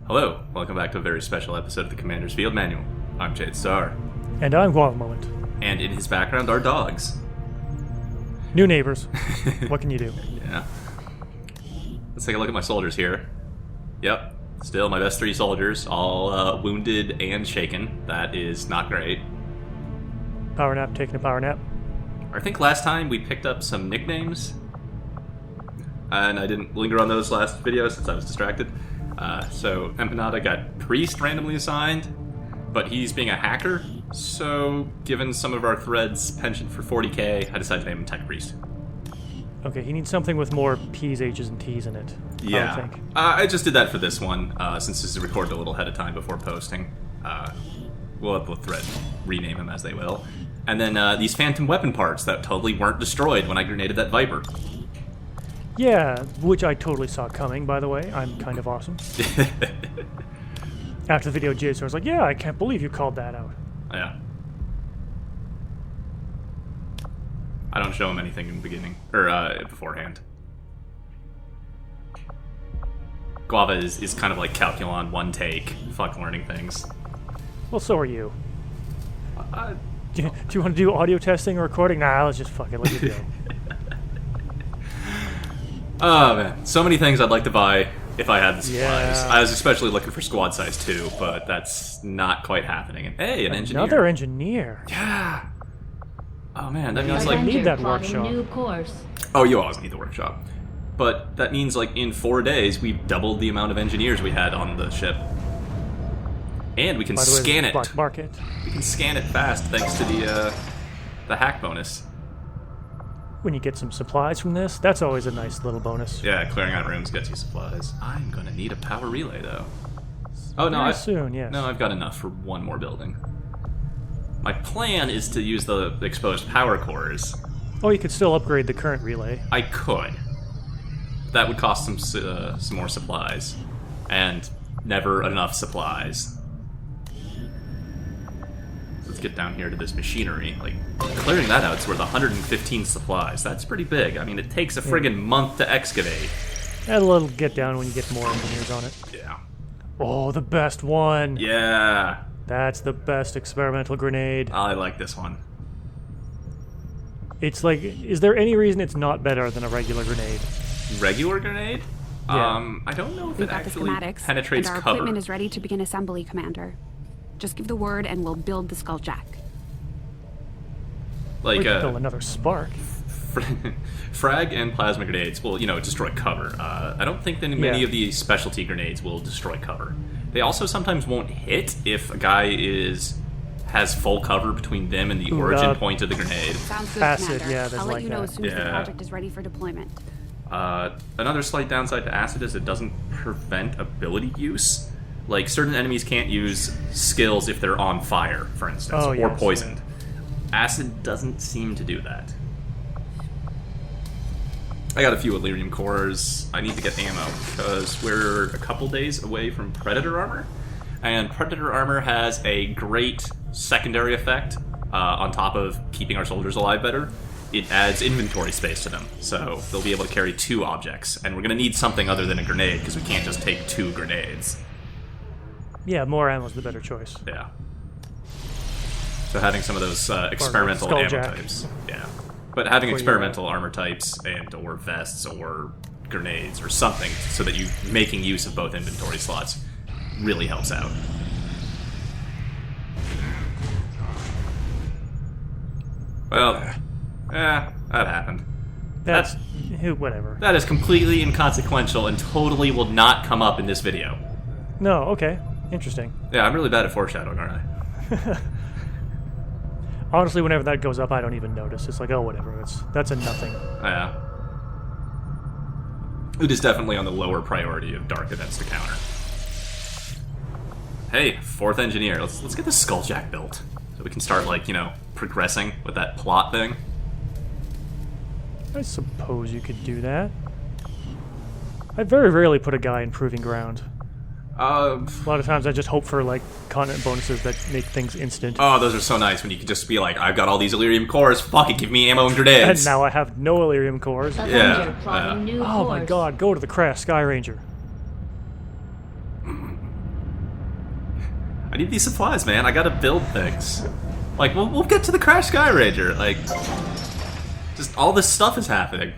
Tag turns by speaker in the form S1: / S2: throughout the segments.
S1: Hello, welcome back to a very special episode of the Commander's Field Manual. I'm Jade Star.
S2: And I'm Guava Moment.
S1: And in his background are dogs.
S2: New neighbors. What can you do?
S1: Yeah. Let's take a look at my soldiers here. Yep, still my best 3 soldiers, all wounded and shaken. That is not great.
S2: Power nap, taking a power nap.
S1: I think last time we picked up some nicknames, and I didn't linger on those last videos since I was distracted. So Empanada got Priest randomly assigned, but he's being a hacker, so given some of our threads penchant for 40k, I decided to name him Tech Priest.
S2: Okay, he needs something with more P's, H's, and T's in it.
S1: Yeah,
S2: I think.
S1: I just did that for this one, since this is recorded a little ahead of time before posting. We'll have the thread rename him as they will. And then these phantom weapon parts that totally weren't destroyed when I grenaded that Viper.
S2: Yeah, which I totally saw coming, by the way. I'm kind of awesome. After the video, Jade was like, yeah, I can't believe you called that out.
S1: Yeah. I don't show him anything in the beginning, or beforehand. Guava is kind of like Calculon, one take, fuck learning things.
S2: Well, so are you. Do you want to do audio testing or recording? Nah, let's just fucking let you go.
S1: Oh man, so many things I'd like to buy if I had the supplies.
S2: Yeah.
S1: I was especially looking for squad size 2, but that's not quite happening. And hey, an engineer.
S2: Another engineer.
S1: Yeah. Oh man, that means
S2: Avenger
S1: like...
S2: need that
S3: plotting
S2: workshop.
S3: New course.
S1: Oh, you always need the workshop. But that means like in 4 days, we've doubled the amount of engineers we had on the ship. And we can
S2: By the way,
S1: scan it.
S2: Black market.
S1: We can scan it fast thanks to the hack bonus.
S2: When you get some supplies from this, that's always a nice little bonus.
S1: Yeah, clearing out rooms gets you supplies. I'm gonna need a power relay though. Oh no,
S2: Very soon, yes.
S1: No, I've got enough for 1 more building. My plan is to use the exposed power cores.
S2: Oh, you could still upgrade the current relay.
S1: I could. That would cost some more supplies, and never enough supplies. Let's get down here to this machinery. Like, clearing that out is worth 115 supplies. That's pretty big. I mean, it takes a friggin' month to excavate.
S2: That'll get down when you get more engineers on it.
S1: Yeah.
S2: Oh, the best one.
S1: Yeah.
S2: That's the best experimental grenade.
S1: I like this one.
S2: It's like, is there any reason it's not better than a regular grenade?
S1: Regular grenade?
S2: Yeah.
S1: I don't know if
S4: We've
S1: it
S4: got the
S1: actually
S4: schematics,
S1: penetrates
S4: and our
S1: cover.
S4: equipment is ready to begin assembly, Commander. Just give the word and we'll build the Skulljack.
S1: Like
S2: We could build another spark.
S1: frag and plasma grenades will, destroy cover. I don't think that many of the specialty grenades will destroy cover. They also sometimes won't hit if a guy has full cover between them and the origin point of the grenade.
S4: Sounds good,
S2: Acid,
S4: Commander.
S2: yeah, there's
S4: I'll let
S2: like
S4: you know
S2: that.
S4: as soon as the
S1: Yeah.
S4: project is ready for deployment.
S1: Another slight downside to acid is it doesn't prevent ability use. Like, certain enemies can't use skills if they're on fire, for instance,
S2: Oh,
S1: or
S2: yes,
S1: poisoned. Acid doesn't seem to do that. I got a few Illyrium cores. I need to get ammo, because we're a couple days away from Predator armor, and Predator armor has a great secondary effect on top of keeping our soldiers alive better. It adds inventory space to them, so they'll be able to carry 2 objects, and we're going to need something other than a grenade, because we can't just take 2 grenades.
S2: Yeah, more ammo's the better choice.
S1: Yeah. So having some of those experimental ammo
S2: Skulljack.
S1: types. Yeah. But having
S2: For
S1: experimental armor types or vests or grenades or something so that you making use of both inventory slots really helps out. Well, that happened.
S2: That's whatever.
S1: That is completely inconsequential and totally will not come up in this video.
S2: No, okay. Interesting.
S1: Yeah, I'm really bad at foreshadowing, aren't I?
S2: Honestly, whenever that goes up, I don't even notice. It's like, oh, whatever. That's a nothing.
S1: Yeah. It is definitely on the lower priority of dark events to counter. Hey, 4th engineer, let's get the Skulljack built. So we can start, like, progressing with that plot thing.
S2: I suppose you could do that. I very rarely put a guy in proving ground. A lot of times I just hope for, like, content bonuses that make things instant.
S1: Oh, those are so nice when you can just be like, I've got all these Illyrium cores, fuck it, give me ammo and grenades.
S2: And now I have no Illyrium cores.
S3: Avenger plotting new
S2: Oh
S3: course.
S2: my god, go to the crash, Sky Ranger.
S1: I need these supplies, man. I gotta build things. Like, we'll get to the Crash Sky Ranger. Like, just all this stuff is happening.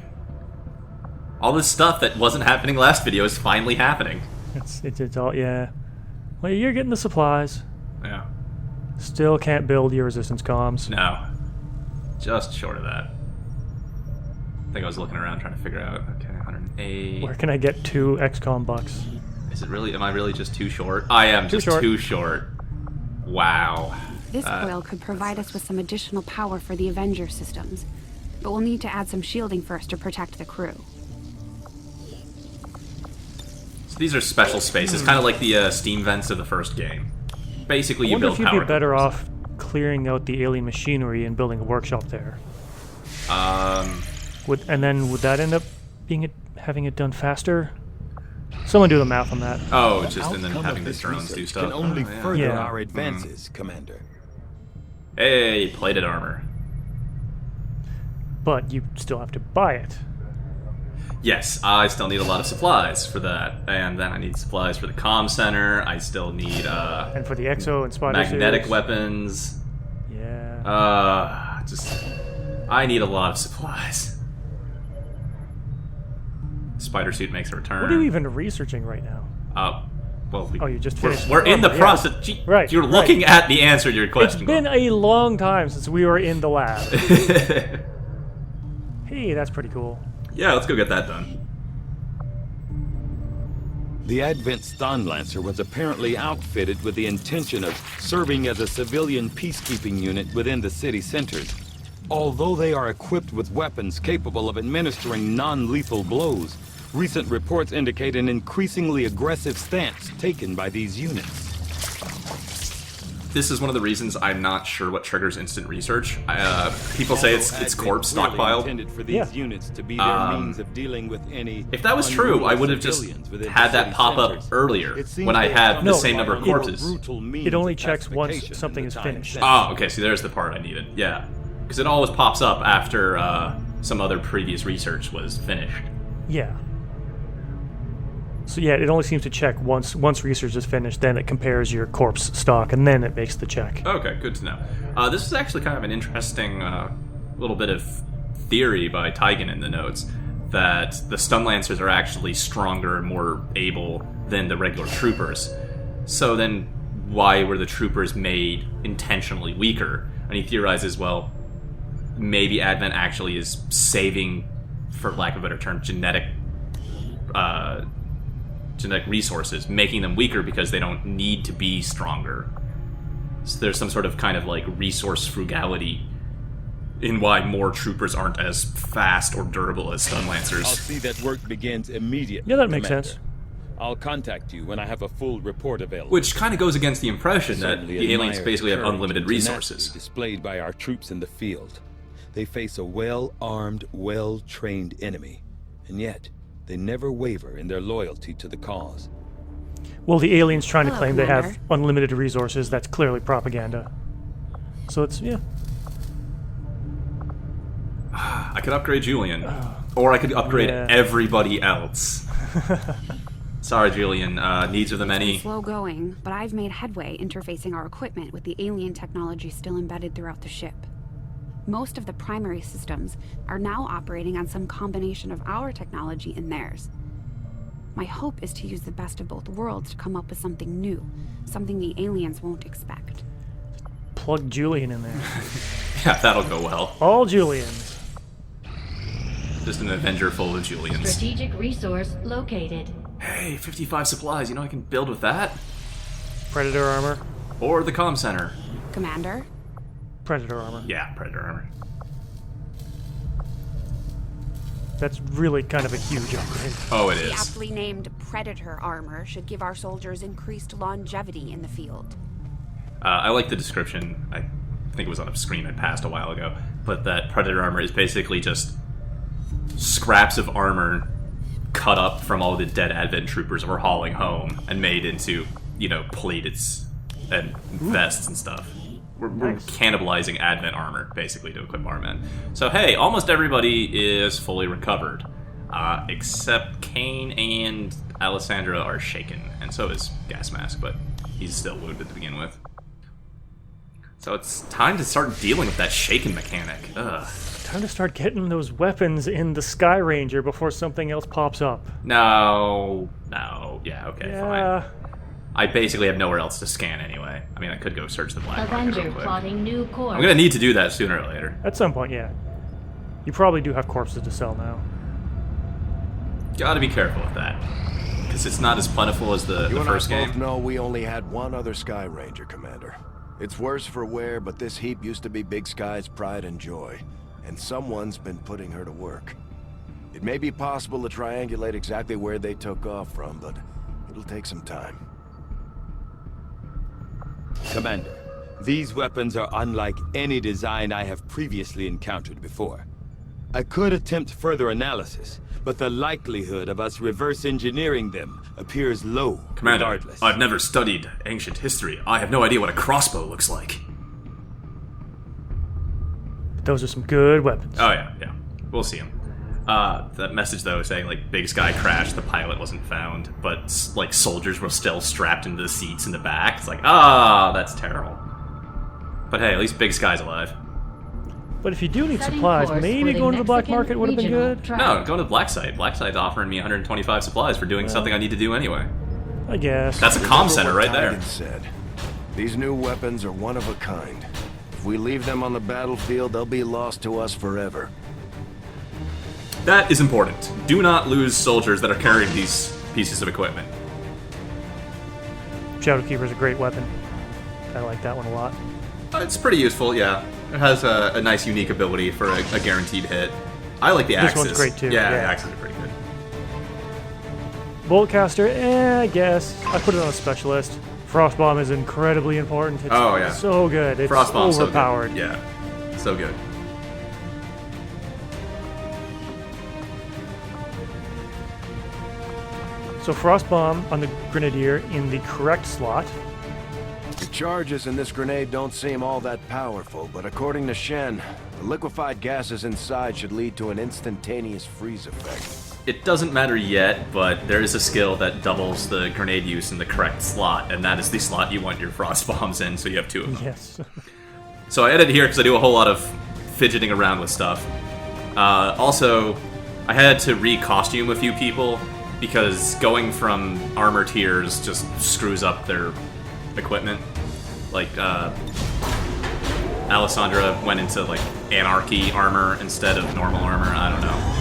S1: All this stuff that wasn't happening last video is finally happening.
S2: It's all, yeah. Well, you're getting the supplies.
S1: Yeah.
S2: Still can't build your resistance comms.
S1: No. Just short of that. I think I was looking around trying to figure out, okay, 108.
S2: Where can I get 2 XCOM bucks?
S1: Is it really, am I really just too short? I am just too short. Wow.
S4: This coil could provide us with some additional power for the Avenger systems, but we'll need to add some shielding first to protect the crew.
S1: So these are special spaces, kind of like the steam vents of the first game. Basically, you build
S2: power. I wonder if you'd be better off clearing out the alien machinery and building a workshop there. Would that end up being having it done faster? Someone do the math on that.
S1: Oh, just and then having the drones do stuff.
S3: Can only further our advances, Commander.
S1: Hey, plated armor.
S2: But you still have to buy it.
S1: Yes, I still need a lot of supplies for that, and then I need supplies for the comm center. I still need
S2: and for the exo and spider
S1: magnetic
S2: suits.
S1: Weapons.
S2: Yeah.
S1: I need a lot of supplies. Spider suit makes a return.
S2: What are you even researching right now?
S1: You
S2: just finished.
S1: We're in the process.
S2: Right.
S1: You're looking at the answer to your question.
S2: It's been a long time since we were in the lab. Hey, that's pretty cool.
S1: Yeah, let's go get that done.
S3: The Advent Stun Lancer was apparently outfitted with the intention of serving as a civilian peacekeeping unit within the city centers. Although they are equipped with weapons capable of administering non-lethal blows, recent reports indicate an increasingly aggressive stance taken by these units.
S1: This is one of the reasons I'm not sure what triggers instant research. People say it's corpse stockpiled.
S3: Intended for these units to be their means of dealing with any.
S1: If that was true, I would have just had that pop up earlier when I had the same number of corpses.
S2: It only checks once something is finished.
S1: Oh, okay. See, there's the part I needed. Yeah, because it always pops up after some other previous research was finished.
S2: Yeah. So yeah, it only seems to check once research is finished, then it compares your corpse stock, and then it makes the check.
S1: Okay, good to know. This is actually kind of an interesting little bit of theory by Teigen in the notes, that the Stun Lancers are actually stronger and more able than the regular troopers. So then why were the troopers made intentionally weaker? And he theorizes, well, maybe Advent actually is saving, for lack of a better term, genetic resources, making them weaker because they don't need to be stronger. So there's some sort of kind of like resource frugality in why more troopers aren't as fast or durable as Stun Lancers.
S3: I'll see that work begins immediately.
S2: Yeah, that makes
S3: Commander.
S2: sense.
S3: I'll contact you when I have a full report available.
S1: Which kind of goes against the impression that the aliens basically have unlimited resources.
S3: Displayed by our troops in the field. They face a well-armed, well-trained enemy, and yet they never waver in their loyalty to the cause.
S2: Well, the aliens trying to claim
S4: Commander.
S2: they have unlimited resources, that's clearly propaganda. So it's, yeah.
S1: I could upgrade Julian, or I could upgrade everybody else. Sorry, Julian. Needs of the many.
S4: Slow going, but I've made headway interfacing our equipment with the alien technology still embedded throughout the ship. Most of the primary systems are now operating on some combination of our technology and theirs. My hope is to use the best of both worlds to come up with something new, something the aliens won't expect.
S2: Plug Julian in there.
S1: Yeah, that'll go well.
S2: All Julians.
S1: Just an Avenger full of Julians.
S5: Strategic resource located.
S1: Hey, 55 supplies. You know I can build with that.
S2: Predator armor.
S1: Or the comm center.
S4: Commander?
S2: Predator armor.
S1: Yeah, Predator armor.
S2: That's really kind of a huge upgrade.
S1: Oh, it
S4: The
S1: is.
S4: aptly named Predator armor should give our soldiers increased longevity in the field.
S1: I like the description. I think it was on a screen I passed a while ago. But that Predator armor is basically just scraps of armor cut up from all the dead Advent troopers we're hauling home and made into, plates and vests and stuff. We're cannibalizing Advent armor, basically, to equip our men. So, hey, almost everybody is fully recovered. Except Kane and Alessandra are shaken, and so is Gas Mask, but he's still wounded to begin with. So it's time to start dealing with that shaken mechanic. Ugh.
S2: Time to start getting those weapons in the Sky Ranger before something else pops up.
S1: No. Yeah, okay,
S2: Yeah.
S1: fine. I basically have nowhere else to scan anyway. I mean, I could go search the black market
S5: Avenger
S1: real quick.
S5: plotting new course.
S1: I'm gonna need to do that sooner or later.
S2: At some point, yeah. You probably do have corpses to sell now.
S1: Gotta be careful with that. Because it's not as plentiful as the
S6: You and
S1: first
S6: I both
S1: game.
S6: know we only had one other Sky Ranger, Commander. It's worse for wear, but this heap used to be Big Sky's pride and joy, and someone's been putting her to work. It may be possible to triangulate exactly where they took off from, but it'll take some time.
S3: Commander, these weapons are unlike any design I have previously encountered before. I could attempt further analysis, but the likelihood of us reverse engineering them appears low,
S1: Commander,
S3: regardless.
S1: I've never studied ancient history. I have no idea what a crossbow looks like.
S2: But those are some good weapons.
S1: Oh, yeah. We'll see him. That message, though, saying, like, Big Sky crashed, the pilot wasn't found, but, like, soldiers were still strapped into the seats in the back. It's like, that's terrible. But hey, at least Big Sky's alive.
S2: But if you do need
S5: Setting
S2: supplies,
S5: course
S2: maybe
S5: for
S2: going to the black
S5: Mexican
S2: market would have been
S5: regional
S2: good.
S5: track.
S1: No, go to the Blacksite. Blacksite's offering me 125 supplies for doing something I need to do anyway.
S2: I guess.
S1: That's a comm center right there.
S6: Titan said. These new weapons are one of a kind. If we leave them on the battlefield, they'll be lost to us forever.
S1: That is important. Do not lose soldiers that are carrying these pieces of equipment.
S2: Shadowkeeper's a great weapon. I like that one a lot.
S1: It's pretty useful, yeah. It has a nice, unique ability for a guaranteed hit. I like the
S2: This
S1: axes.
S2: one's great, too,
S1: Yeah,
S2: yeah.
S1: the axes are pretty good.
S2: Boltcaster, I guess. I put it on a specialist. Frostbomb is incredibly important. It's
S1: Oh, yeah.
S2: so good. It's
S1: Frostbomb's
S2: overpowered.
S1: so good. Yeah, so good.
S2: So Frostbomb on the Grenadier in the correct slot.
S6: The charges in this grenade don't seem all that powerful, but according to Shen, the liquefied gases inside should lead to an instantaneous freeze effect.
S1: It doesn't matter yet, but there is a skill that doubles the grenade use in the correct slot, and that is the slot you want your frost bombs in, so you have two of them.
S2: Yes.
S1: So I edited here because I do a whole lot of fidgeting around with stuff. Also, I had to re-costume a few people, because going from armor tiers just screws up their equipment. Like, Alessandra went into, like, anarchy armor instead of normal armor. I don't know.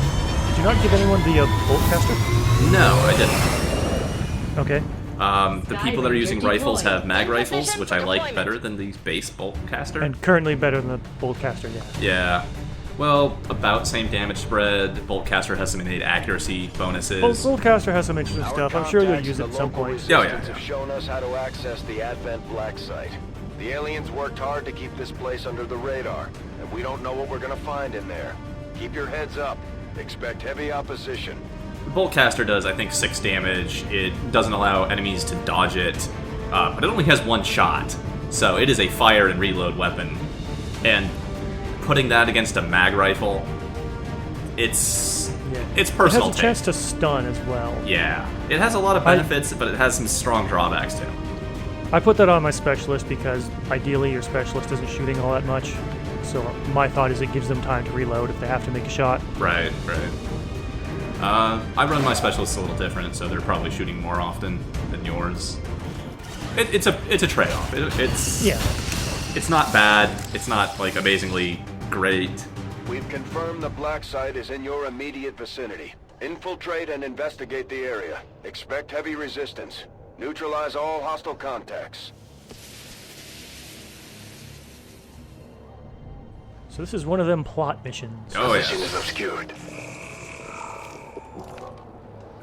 S2: Did you not give anyone the Boltcaster?
S1: No, I didn't.
S2: Okay.
S1: The people that are using rifles have mag rifles, which I like better than the base boltcaster.
S2: And currently better than the Boltcaster, yeah.
S1: Yeah. Well, about same damage spread. Boltcaster has some innate accuracy bonuses.
S2: Boltcaster has some interesting
S6: Our
S2: stuff. I'm sure you'll
S6: contacts
S2: use
S6: in
S2: it at
S6: the
S2: some
S6: local
S2: point.
S1: Yeah,
S6: resistance
S1: yeah.
S6: have shown us how to access the Advent Blacksite. The aliens worked hard to keep this place under the radar, and we don't know what we're gonna find in there. Keep your heads up. Expect heavy opposition.
S1: The boltcaster does, I think, 6 damage. It doesn't allow enemies to dodge it, but it only has 1 shot. So it is a fire and reload weapon. And putting that against a mag rifle, it's personal
S2: It has a chance to stun as well.
S1: Yeah. It has a lot of benefits, but it has some strong drawbacks too.
S2: I put that on my specialist because ideally your specialist isn't shooting all that much. So my thought is it gives them time to reload if they have to make a shot.
S1: Right. I run my specialists a little different, so they're probably shooting more often than yours. It's a trade-off. It's not bad. It's not like amazingly great.
S6: We've confirmed the Blacksite is in your immediate vicinity. Infiltrate and investigate the area. Expect heavy resistance. Neutralize all hostile contacts.
S2: So this is one of them plot missions.
S1: Oh
S6: Position
S1: yeah.
S6: is obscured.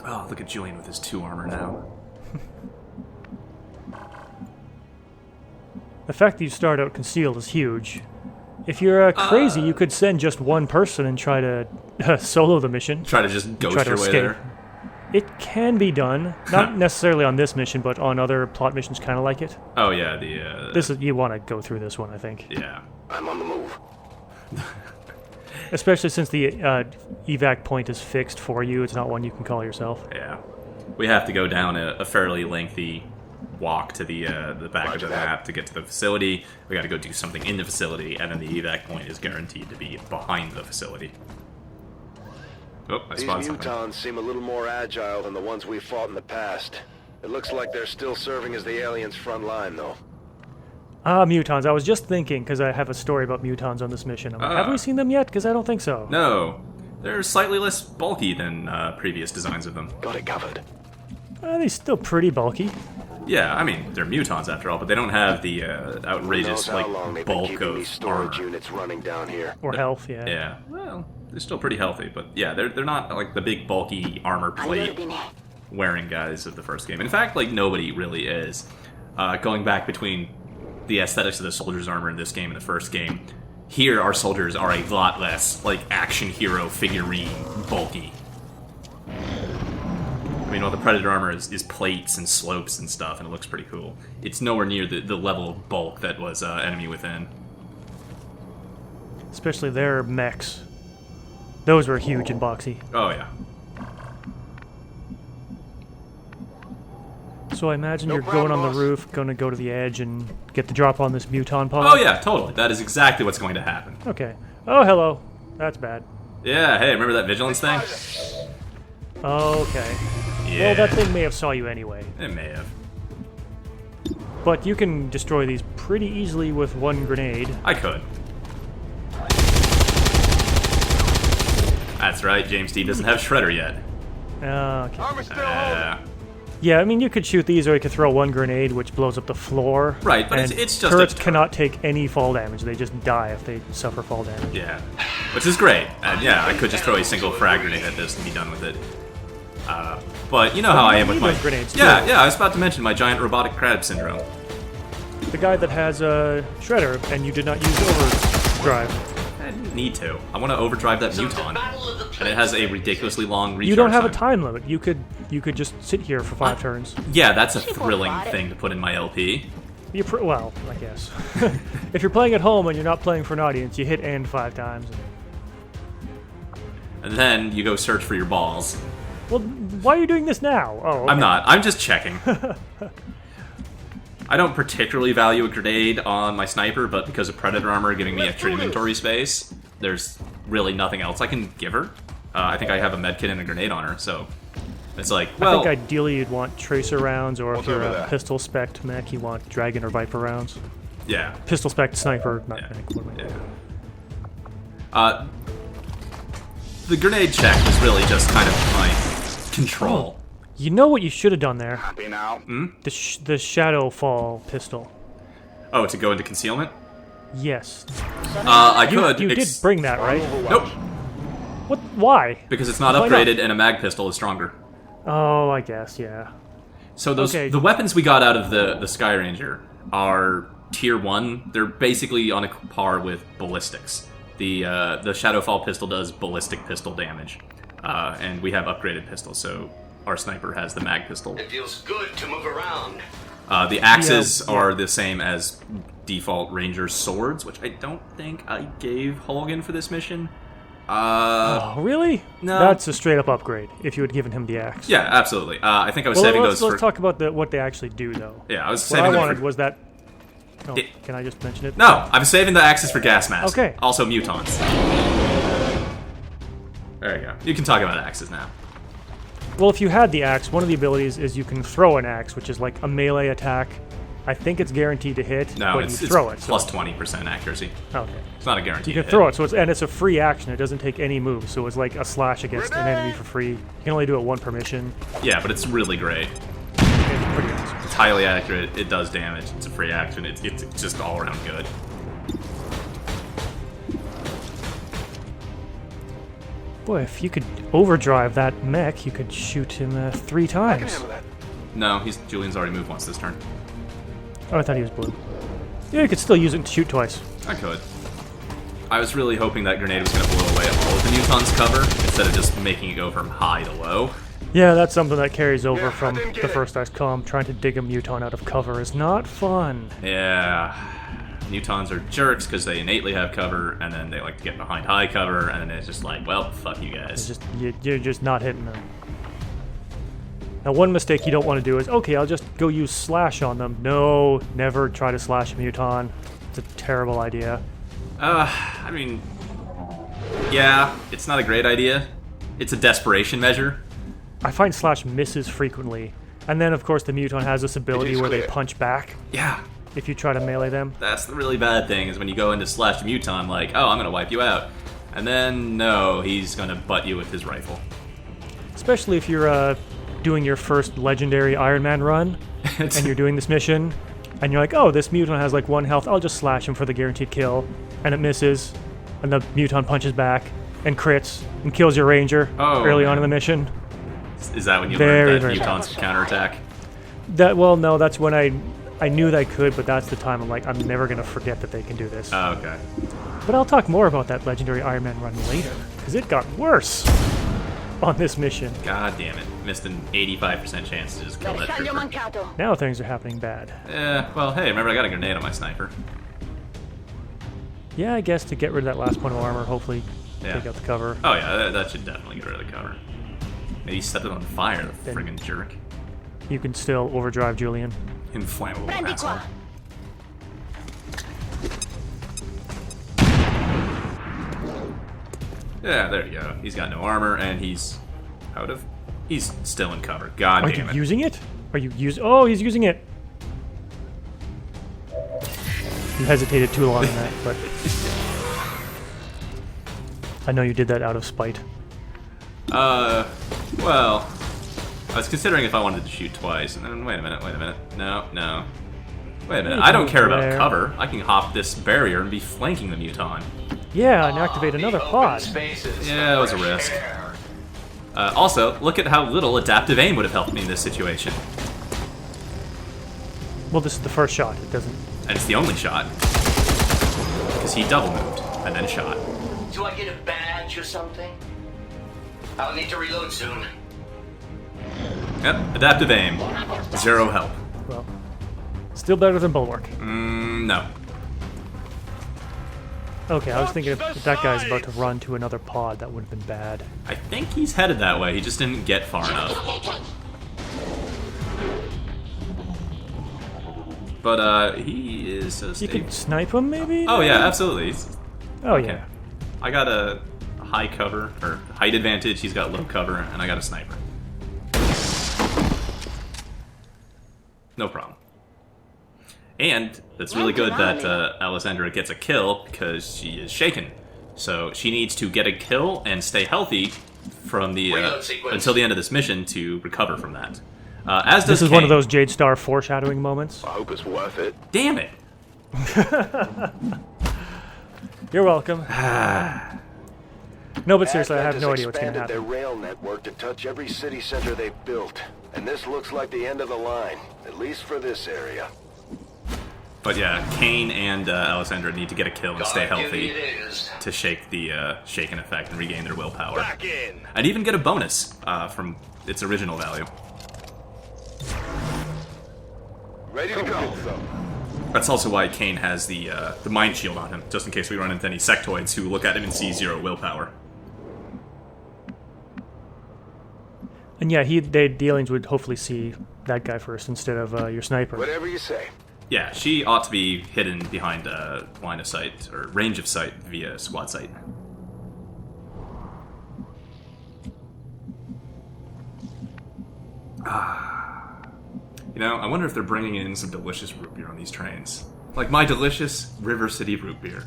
S1: Oh, look at Julian with his 2 armor now.
S2: The fact that you start out concealed is huge. If you're crazy, you could send just one person and try to solo the mission.
S1: Try to just ghost
S2: Try to
S1: your way
S2: escape.
S1: there.
S2: It can be done, not necessarily on this mission, but on other plot missions kind of like it.
S1: Oh yeah,
S2: This is you want to go through this one, I think.
S1: yeah.
S6: I'm on the move.
S2: Especially since the evac point is fixed for you, it's not one you can call yourself.
S1: Yeah. We have to go down a fairly lengthy walk to the back of the map to get to the facility. We got to go do something in the facility, and then the evac point is guaranteed to be behind the facility. Oh, I
S6: These
S1: spotted something.
S6: mutons seem a little more agile than the ones we fought in the past. It looks like they're still serving as the aliens' front line, though.
S2: Mutons. I was just thinking, because I have a story about mutons on this mission. I'm like, have we seen them yet? Because I don't think so.
S1: No. They're slightly less bulky than previous designs of them.
S6: Got it covered.
S2: They're still pretty bulky.
S1: Yeah, I mean, they're mutons after all, but they don't have the outrageous,
S6: Who knows how long they've been
S1: bulk
S6: keeping these
S1: of
S6: storage
S1: armor.
S6: units running down here.
S2: Or health, yeah.
S1: Yeah, well, they're still pretty healthy, but yeah, they're not like the big bulky armor plate wearing guys of the first game. In fact, like, nobody really is. Going back between the aesthetics of the soldiers' armor in this game and the first game, here our soldiers are a lot less, like, action hero figurine bulky. I mean, all the Predator armor is plates and slopes and stuff, and it looks pretty cool. It's nowhere near the level of bulk that was Enemy Within.
S2: Especially their mechs. Those were huge and boxy.
S1: Oh, yeah.
S2: So I imagine
S6: No
S2: you're
S6: problem,
S2: going on
S6: boss.
S2: the roof, going to go to the edge and get the drop on this muton pod?
S1: Oh, yeah, totally. That is exactly what's going to happen.
S2: Okay. Oh, hello. That's bad.
S1: Yeah, hey, remember that vigilance thing?
S2: Okay.
S1: Yeah.
S2: Well, that thing may have saw you anyway.
S1: It may have.
S2: But you can destroy these pretty easily with one grenade.
S1: I could. That's right, James D doesn't have Shredder yet.
S2: Okay. Yeah, I mean, you could shoot these, or you could throw one grenade, which blows up the floor.
S1: Right, but
S2: and
S1: it's just a
S2: turrets
S1: turret.
S2: cannot take any fall damage. They just die if they suffer fall damage.
S1: Yeah. Which is great. And yeah, I could just throw a single frag grenade at this and be done with it. But you know how I am with my...
S2: those grenades,
S1: yeah,
S2: too.
S1: yeah, I was about to mention my Giant Robotic Crab Syndrome.
S2: The guy that has a shredder, and you did not use overdrive.
S1: I didn't need to. I want to overdrive that muton. And it has a ridiculously long recharge
S2: You don't have a
S1: time.
S2: time limit. You could just sit here for 5 turns.
S1: Yeah, that's a thrilling thing to put in my LP.
S2: Well, I guess. If you're playing at home and you're not playing for an audience, you hit end 5 times.
S1: And then you go search for your balls.
S2: Well, why are you doing this now? Oh, okay.
S1: I'm not. I'm just checking. I don't particularly value a grenade on my sniper, but because of Predator armor giving me extra inventory space, there's really nothing else I can give her. I think I have a medkit and a grenade on her, so it's like, well...
S2: I think ideally you'd want tracer rounds, or if
S6: What's
S2: you're
S6: over
S2: a
S6: there?
S2: pistol spec mech, you want dragon or viper rounds.
S1: yeah.
S2: Pistol spec sniper, not
S1: Yeah.
S2: mech. What am I doing?
S1: Yeah. The grenade check was really just kind of my control.
S2: You know what you should have done there?
S6: Copy now.
S2: The shadow fall pistol.
S1: Oh, to go into concealment?
S2: Yes.
S1: I
S2: You,
S1: could.
S2: you did bring that, right?
S1: Nope.
S2: What? Why?
S1: Because it's not
S2: Why not?
S1: upgraded and a mag pistol is stronger.
S2: Oh, I guess, yeah.
S1: So those
S2: Okay.
S1: the weapons we got out of the Sky Ranger are tier 1. They're basically on a par with ballistics. The Shadowfall pistol does ballistic pistol damage, and we have upgraded pistols. So our sniper has the mag pistol.
S7: It feels good to move around.
S1: The axes
S2: Yeah.
S1: are the same as default Ranger swords, which I don't think I gave Holgan for this mission.
S2: Oh, really?
S1: no.
S2: That's a straight up upgrade. If you had given him the axe.
S1: Yeah, absolutely. I think I was
S2: Well,
S1: saving
S2: let's
S1: those for.
S2: talk about what they actually do, though.
S1: Yeah, I was
S2: What I
S1: saving them
S2: wanted
S1: for.
S2: was that. Oh,
S1: It-
S2: can I just mention it?
S1: No, I'm saving the axes for gas masks.
S2: Okay.
S1: Also mutons. There you go. You can talk about axes now.
S2: Well, if you had the axe, one of the abilities is you can throw an axe, which is like a melee attack. I think it's guaranteed to hit,
S1: No,
S2: but
S1: it's
S2: you throw it.
S1: plus 20% accuracy.
S2: Okay.
S1: It's not a guarantee.
S2: You can throw it, so it's a free action. It doesn't take any moves, so it's like a slash against an enemy for free. You can only do it one per mission.
S1: Yeah, but it's really great.
S2: It's pretty awesome.
S1: It's highly accurate. It does damage. It's a free action. It's just all around good.
S2: Boy, if you could overdrive that mech, you could shoot him 3 times.
S1: No, Julian's already moved once this turn.
S2: Oh, I thought he was blue. Yeah, you could still use it to shoot twice.
S1: I could. I was really hoping that grenade was going to blow away all of the mutons' cover instead of just making it go from high to low.
S2: Yeah, that's something that carries over
S6: Yeah,
S2: from
S6: I didn't get
S2: the
S6: it.
S2: first XCOM. Trying to dig a muton out of cover is not fun.
S1: Yeah. Mutons are jerks because they innately have cover, and then they like to get behind high cover, and then it's just like, well, fuck you
S2: It's
S1: guys.
S2: just you're just not hitting them. Now, one mistake you don't want to do is, okay, I'll just go use slash on them. No, never try to slash a Muton. It's a terrible idea.
S1: I mean, yeah, it's not a great idea. It's a desperation measure.
S2: I find slash misses frequently. And then, of course, the Muton has this ability where they punch back.
S1: Yeah.
S2: If you try to melee them.
S1: That's the really bad thing, is when you go into slash Muton, like, oh, I'm going to wipe you out. And then, no, he's going to butt you with his rifle.
S2: Especially if you're doing your first legendary Iron Man run, and you're doing this mission, and you're like, oh, this Muton has like 1 health, I'll just slash him for the guaranteed kill. And it misses, and the Muton punches back, and crits, and kills your ranger early on in the mission.
S1: Is that when you learned that Mutons counterattack?
S2: Well, no, that's when I knew that I could, but that's the time I'm like, I'm never going to forget that they can do this.
S1: Oh, okay.
S2: But I'll talk more about that legendary Iron Man run later, because it got worse on this mission.
S1: God damn it. Missed an 85% chance to just kill that trooper.
S2: Now things are happening bad.
S1: Well, hey, remember I got a grenade on my sniper.
S2: Yeah, I guess to get rid of that last point of armor, hopefully take out the cover.
S1: Oh yeah, that should definitely get rid of the cover. Maybe set it on fire, the friggin' jerk.
S2: You can still overdrive Julian.
S1: Inflammable asshole. Yeah, there you go. He's got no armor, and he's out of... He's still in cover. God damn it.
S2: Are you using it? Are you using... Oh, he's using it! You hesitated too long on that, but... I know you did that out of spite.
S1: Well... I was considering if I wanted to shoot twice, and then wait a minute. No. Wait a minute, I don't care about cover. I can hop this barrier and be flanking the Muton.
S2: Yeah, and activate another pod.
S1: Yeah, it was a risk. Also, look at how little adaptive aim would have helped me in this situation.
S2: Well, this is the first shot. It doesn't...
S1: And it's the only shot. Because he double moved, and then shot.
S7: Do I get a badge or something? I'll need to reload soon.
S1: Yep, adaptive aim. 0 help.
S2: Well, still better than Bulwark.
S1: No.
S2: Okay, I was thinking if that guy's about to run to another pod, that would have been bad.
S1: I think he's headed that way, he just didn't get far enough. But, he is so
S2: You could snipe him, maybe?
S1: Oh, yeah, absolutely.
S2: Oh, yeah.
S1: I got a high cover, or height advantage, he's got low cover, and I got a sniper. No problem. And it's really good that Alessandra gets a kill because she is shaken. So she needs to get a kill and stay healthy from the until the end of this mission to recover from that. As does
S2: This is
S1: Kane.
S2: one of those Jade Star foreshadowing moments.
S6: I hope it's worth it.
S1: Damn it!
S2: You're welcome. No, but seriously, I have no idea what's going to
S6: Their
S2: happen.
S6: rail network to touch every city center they've built, and this looks like the end of the line, at least for this area.
S1: But yeah, Kane and Alessandra need to get a kill and stay healthy to shake the shaken effect and regain their willpower.
S6: Back in.
S1: And even get a bonus from its original value.
S6: Ready to go.
S1: That's also why Kane has the mind shield on him, just in case we run into any sectoids who look at him and see 0 willpower.
S2: And yeah, the aliens would hopefully see that guy first instead of your sniper.
S6: Whatever you say.
S1: Yeah, she ought to be hidden behind line of sight, or range of sight via squad sight. You know, I wonder if they're bringing in some delicious root beer on these trains. Like my delicious River City root beer.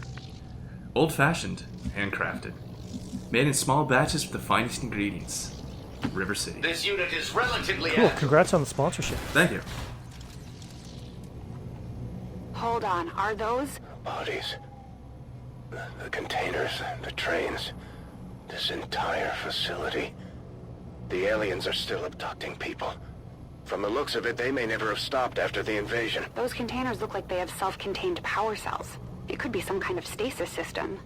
S1: Old-fashioned, handcrafted. Made in small batches with the finest ingredients. River City.
S7: This unit is relatively
S2: Cool, congrats on the sponsorship.
S1: Thank you.
S4: Hold on, are those?
S6: Bodies. The containers, the trains. This entire facility. The aliens are still abducting people. From the looks of it, they may never have stopped after the invasion.
S4: Those containers look like they have self-contained power cells. It could be some kind of stasis system.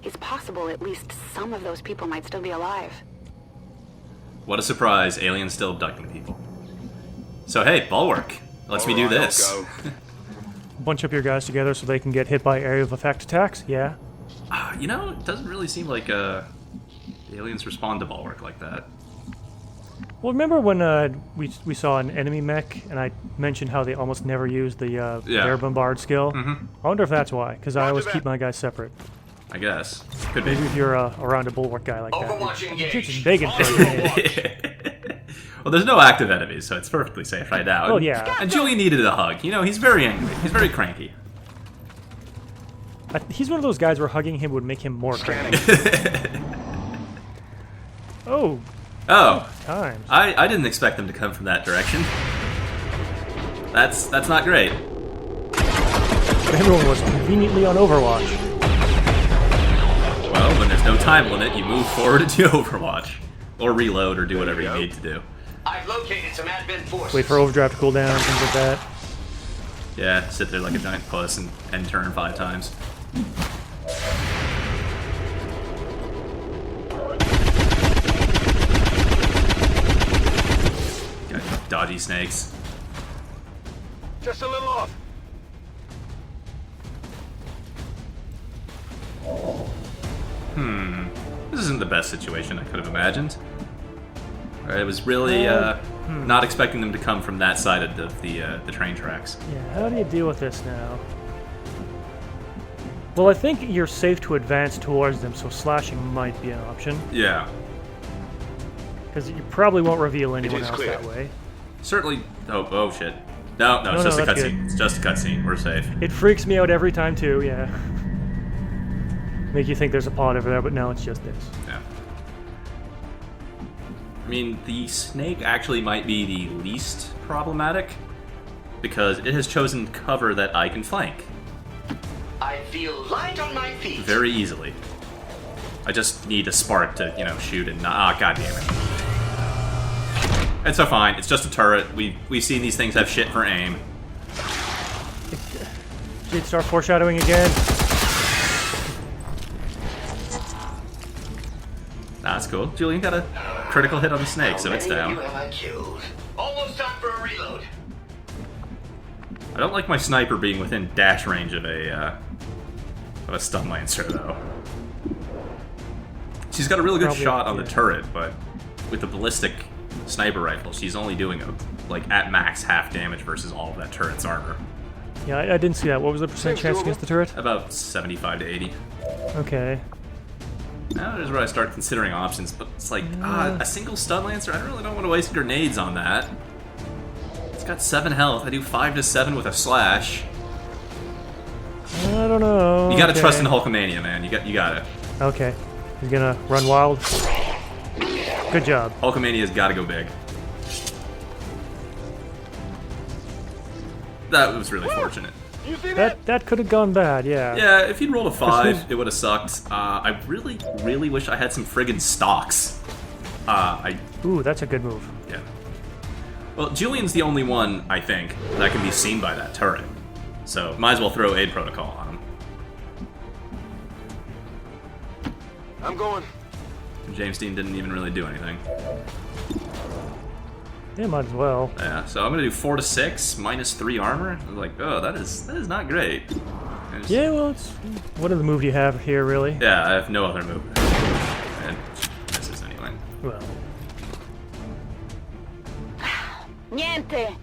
S4: It's possible at least some of those people might still be alive.
S1: What a surprise, aliens still abducting people. So hey, Bulwark, lets me do this.
S2: Bunch up your guys together so they can get hit by area of effect attacks, yeah?
S1: You know, it doesn't really seem like the aliens respond to Bulwark like that.
S2: Well, remember when we saw an enemy mech, and I mentioned how they almost never use the air bombard skill?
S1: Mm-hmm.
S2: I wonder if that's why, because I always keep my guys separate.
S1: I guess. Could be.
S2: Maybe if you're around a bulwark guy like
S7: Overwatch
S2: that.
S7: engaged.
S2: You're just begging for it.
S1: Well, there's no active enemies, so it's perfectly safe right now.
S2: Oh, yeah.
S1: And Julian needed a hug. You know, he's very angry. He's very cranky.
S2: He's one of those guys where hugging him would make him more cranky. Oh.
S1: Oh.
S2: Times.
S1: I didn't expect them to come from that direction. That's not great.
S2: Everyone was conveniently on Overwatch.
S1: Well, when there's no time limit, you move forward into Overwatch. Or reload, or do whatever you need to do.
S7: I've located some admin forces.
S2: Wait for overdrive to cool down, things like that.
S1: Yeah, sit there like a giant puss and end turn 5 times. Got dodgy snakes.
S6: Just a little off.
S1: This isn't the best situation I could have imagined. I was really not expecting them to come from that side of the train tracks.
S2: Yeah, how do you deal with this now? Well, I think you're safe to advance towards them, so slashing might be an option.
S1: Yeah.
S2: Because you probably won't reveal anyone
S6: is
S2: else
S6: clear.
S2: that way.
S1: Certainly. Oh shit. No, it's just a
S2: that's
S1: cutscene. It's just a cutscene. We're safe.
S2: It freaks me out every time, too, yeah. Make you think there's a pod over there, but no, it's just this.
S1: Yeah. I mean, the snake actually might be the least problematic because it has chosen cover that I can flank
S7: I feel light on my feet.
S1: very easily. I just need a spark to, shoot and god damn it. It's so fine. It's just a turret. We've seen these things have shit for aim.
S2: Jade, start foreshadowing again.
S1: That's cool. Julian got a critical hit on the snake, so it's
S7: How many
S1: down.
S7: of you have I killed? Almost time for a reload.
S1: I don't like my sniper being within dash range of a stun lancer, though. She's got a really good
S2: Probably,
S1: shot on the
S2: yeah.
S1: turret, but with the ballistic sniper rifle, she's only doing at max half damage versus all of that turret's armor.
S2: Yeah, I didn't see that. What was the percent chance against the turret?
S1: About 75 to 80.
S2: Okay.
S1: Now is where I start considering options, but it's like, a single stun lancer? I really don't want to waste grenades on that. It's got 7 health. I do 5 to 7 with a slash.
S2: I don't know.
S1: You gotta
S2: okay.
S1: trust in Hulkamania, man. You gotta.
S2: Okay. He's gonna run wild. Good job.
S1: Hulkamania's gotta go big. That was really fortunate.
S6: You see that?
S2: That could have gone bad, yeah.
S1: Yeah, if he'd rolled a 5, it would have sucked. I really, really wish I had some friggin' stocks.
S2: Ooh, that's a good move.
S1: Yeah. Well, Julian's the only one, I think, that can be seen by that turret. So, might as well throw aid protocol on him.
S6: I'm going.
S1: James Dean didn't even really do anything.
S2: Yeah, might as well.
S1: Yeah, so I'm gonna do 4 to 6, minus 3 armor. I was like, oh, that is not great.
S2: Yeah, well, it's... What other move do you have here, really?
S1: Yeah, I have no other move. And misses anyway.
S2: Well...
S8: Niente.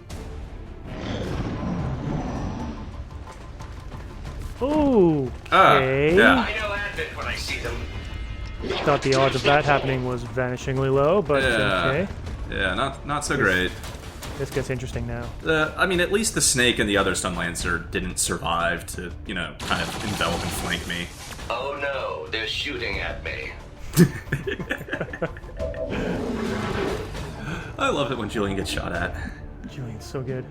S2: Okay.
S1: Yeah.
S7: I know Advent when I see them.
S2: Thought the odds of that happening was vanishingly low, but
S1: Yeah.
S2: okay.
S1: Yeah, not so great.
S2: This gets interesting now.
S1: I mean, at least the snake and the other stun lancer didn't survive to, kind of envelop and flank me.
S7: Oh no, they're shooting at me.
S1: I love it when Julian gets shot at.
S2: Julian's so good.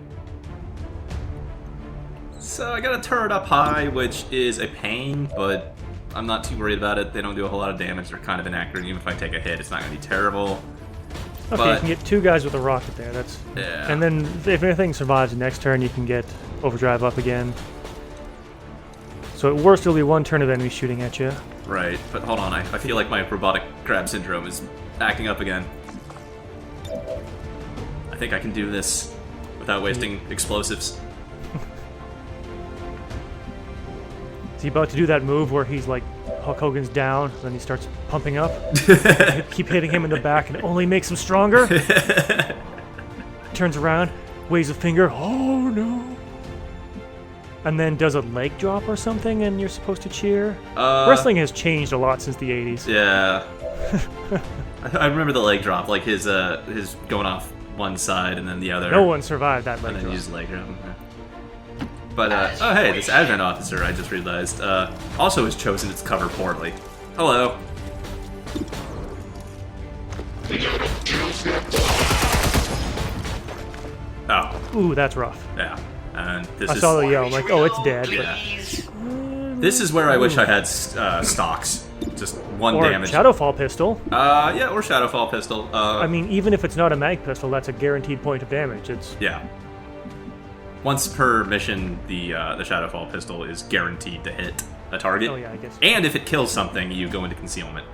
S1: So I got a turret up high, which is a pain, but I'm not too worried about it. They don't do a whole lot of damage. They're kind of inaccurate. Even if I take a hit, it's not going to be terrible.
S2: Okay,
S1: But-
S2: you can get 2 guys with a rocket there. That's
S1: Yeah.
S2: And then if anything survives the next turn, you can get overdrive up again. So at worst, it'll be 1 turn of enemies shooting at you.
S1: Right, but hold on. I feel like my robotic crab syndrome is acting up again. I think I can do this without wasting explosives.
S2: Is he about to do that move where he's like Hulk Hogan's down, then he starts pumping up. Keep hitting him in the back, and it only makes him stronger. Turns around, waves a finger. Oh no! And then does a leg drop or something, and you're supposed to cheer. Wrestling has changed a lot since the 80s.
S1: Yeah. I remember the leg drop, like his going off one side and then the other.
S2: No one survived that leg
S1: and then
S2: drop.
S1: use leg drop. But oh hey, this advent officer I just realized also has chosen its cover poorly. Hello. Oh.
S2: Ooh, that's rough.
S1: Yeah. And this
S2: I
S1: is.
S2: saw the yell. I'm like, oh, it's dead.
S1: Yeah. This is where I wish I had stocks. Just one
S2: Or
S1: damage.
S2: Shadowfall pistol.
S1: Yeah, or Shadowfall pistol.
S2: I mean, even if it's not a mag pistol, that's a guaranteed point of damage. It's
S1: Yeah. Once per mission, the Shadowfall pistol is guaranteed to hit a target.
S2: Oh yeah, I guess.
S1: And if it kills something, you go into concealment.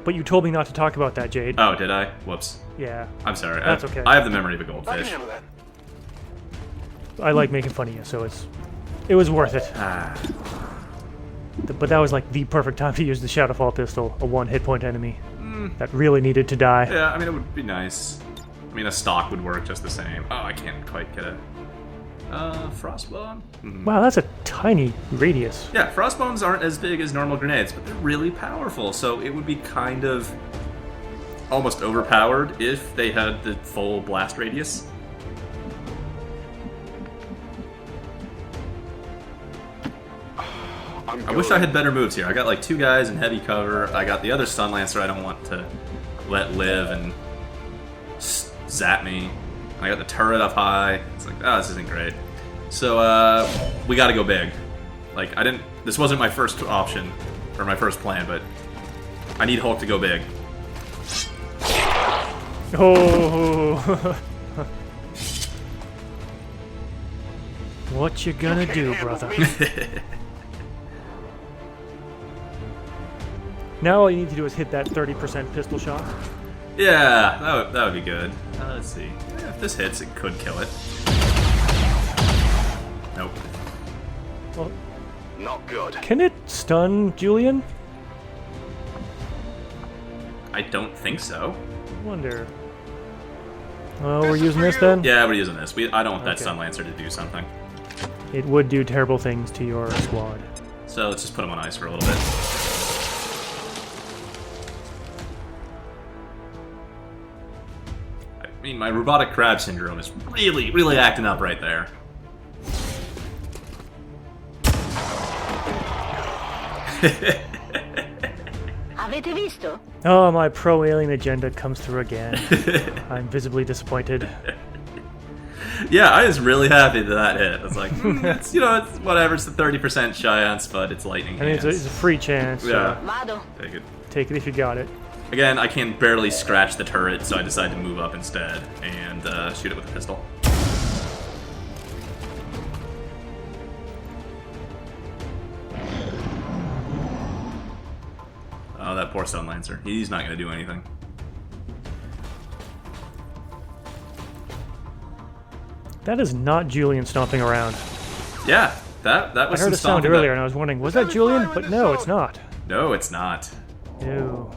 S2: But you told me not to talk about that, Jade.
S1: Oh, did I? Whoops.
S2: Yeah.
S1: I'm sorry.
S2: That's okay.
S1: I have the memory of a goldfish.
S2: I like making fun of you, so it was worth it.
S1: Ah.
S2: But that was like the perfect time to use the Shadowfall pistol, a one hit point enemy that really needed to die.
S1: Yeah, I mean, it would be nice. I mean, a stock would work just the same. Oh, I can't quite get a... Frostbone?
S2: Wow, that's a tiny radius.
S1: Yeah, frostbones aren't as big as normal grenades, but they're really powerful, so it would be kind of almost overpowered if they had the full blast radius. I wish I had better moves here. I got like 2 guys in heavy cover. I got the other Stun Lancer I don't want to let live and zap me. I got the turret up high. It's like, oh, this isn't great. So, we gotta go big. Like, this wasn't my first option, or my first plan, but I need Hulk to go big.
S2: Oh. What you gonna do, brother? Now all you need to do is hit that 30% pistol shot.
S1: Yeah, that would be good. Let's see. Yeah, if this hits, it could kill it. Nope.
S2: Well,
S6: Not good.
S2: can it stun Julian?
S1: I don't think so.
S2: I wonder. Oh, we're using this then?
S1: Yeah, we're using this. I don't want that
S2: Okay.
S1: Stun Lancer to do something.
S2: It would do terrible things to your squad.
S1: So let's just put him on ice for a little bit. I mean, my robotic crab syndrome is really, really acting up right there.
S8: Avete visto?
S2: Oh, my pro-alien agenda comes through again. I'm visibly disappointed.
S1: Yeah, I was really happy that hit. I was like, it's, it's whatever. It's the 30% chance, but it's lightning
S2: I mean,
S1: hands.
S2: it's a free chance.
S1: Yeah.
S8: Vado.
S1: Take it.
S2: Take it if you got it.
S1: Again, I can barely scratch the turret, so I decide to move up instead and shoot it with a pistol. Oh, that poor Stun Lancer. He's not going to do anything.
S2: That is not Julian stomping around.
S1: Yeah, that
S2: I
S1: was
S2: heard
S1: some
S2: a sound
S1: stomping
S2: earlier and I was wondering, was that Julian? But no, it's not.
S1: No, it's not.
S2: Ew.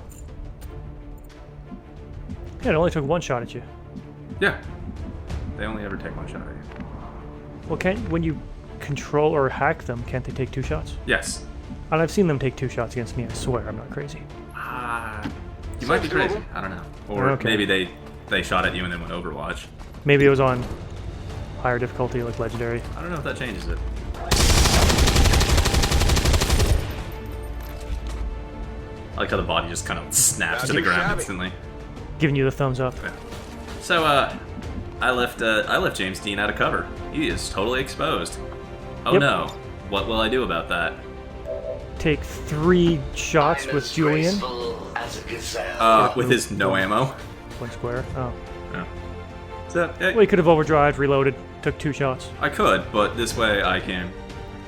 S2: Yeah, it only took one shot at you.
S1: Yeah. They only ever take one shot at you.
S2: Well, when you control or hack them, can't they take 2 shots?
S1: Yes.
S2: And I've seen them take 2 shots against me, I swear, I'm not crazy.
S1: You might be crazy. I don't know. Or
S2: Okay.
S1: maybe they shot at you and then went Overwatch.
S2: Maybe it was on higher difficulty, like Legendary.
S1: I don't know if that changes it. I like how the body just kind of snaps to the ground instantly.
S2: Giving you the thumbs up.
S1: Yeah. So, I left James Dean out of cover. He is totally exposed. Oh
S2: Yep.
S1: no. What will I do about that?
S2: Take 3 shots with Julian.
S1: With his no ammo.
S2: 1 square. Oh.
S1: Yeah. So,
S2: Well, you could have overdrive, reloaded, took 2 shots.
S1: I could, but this way I can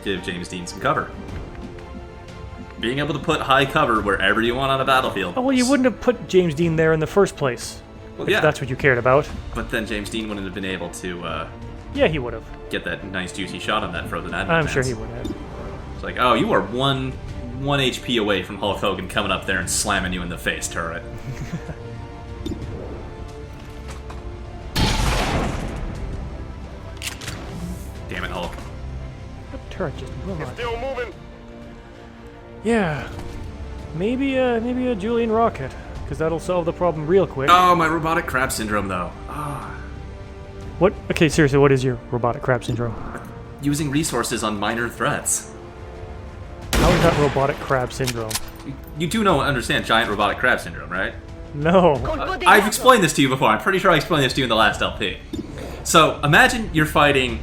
S1: give James Dean some cover. Being able to put high cover wherever you want on a battlefield.
S2: Oh, well, you wouldn't have put James Dean there in the first place.
S1: Well,
S2: If
S1: yeah.
S2: that's what you cared about.
S1: But then James Dean wouldn't have been able to
S2: Yeah, he would have.
S1: get that nice juicy shot on that frozen admin.
S2: I'm sure
S1: fence.
S2: he would have.
S1: It's like, oh, you are one 1 HP away from Hulk Hogan coming up there and slamming you in the face, turret. Damn it, Hulk.
S2: That turret just blew on.
S6: Still moving.
S2: Yeah. Maybe a Julian rocket, because that'll solve the problem real quick.
S1: Oh, my robotic crab syndrome, though.
S2: What? Okay, seriously, what is your robotic crab syndrome?
S1: Using resources on minor threats.
S2: How is that robotic crab syndrome?
S1: You do understand Giant Robotic Crab Syndrome, right?
S2: No.
S1: I've explained this to you before. I'm pretty sure I explained this to you in the last LP. So, imagine you're fighting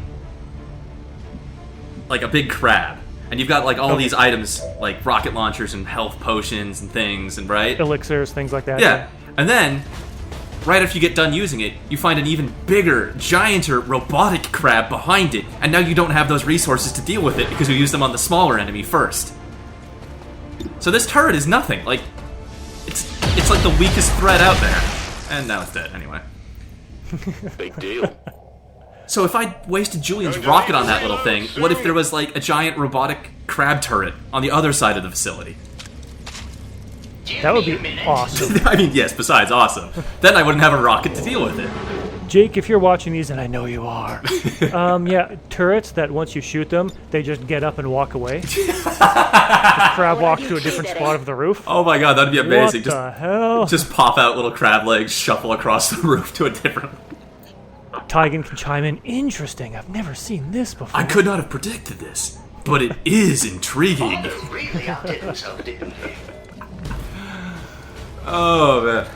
S1: like a big crab, and you've got like all these items, like rocket launchers and health potions and things, and right?
S2: Elixirs, things like that.
S1: Yeah. And then, right after you get done using it, you find an even bigger, gianter robotic crab behind it, and now you don't have those resources to deal with it because you used them on the smaller enemy first. So this turret is nothing. Like, it's like the weakest threat out there. And now it's dead, anyway.
S6: Big deal.
S1: So if I wasted Julian's rocket on that little thing, what if there was, like, a giant robotic crab turret on the other side of the facility?
S2: That would be awesome.
S1: I mean, yes, besides awesome. Then I wouldn't have a rocket to deal with it.
S2: Jake, if you're watching these, and I know you are, yeah, turrets that once you shoot them, they just get up and walk away. The crab walks to a different spot of the roof.
S1: Oh my god, that'd be amazing.
S2: What the hell?
S1: Just pop out little crab legs, shuffle across the roof to a different...
S2: Tygan can chime in. Interesting, I've never seen this before.
S1: I could not have predicted this, but it is intriguing.
S7: Father really outdid himself, didn't he?
S1: Oh, man.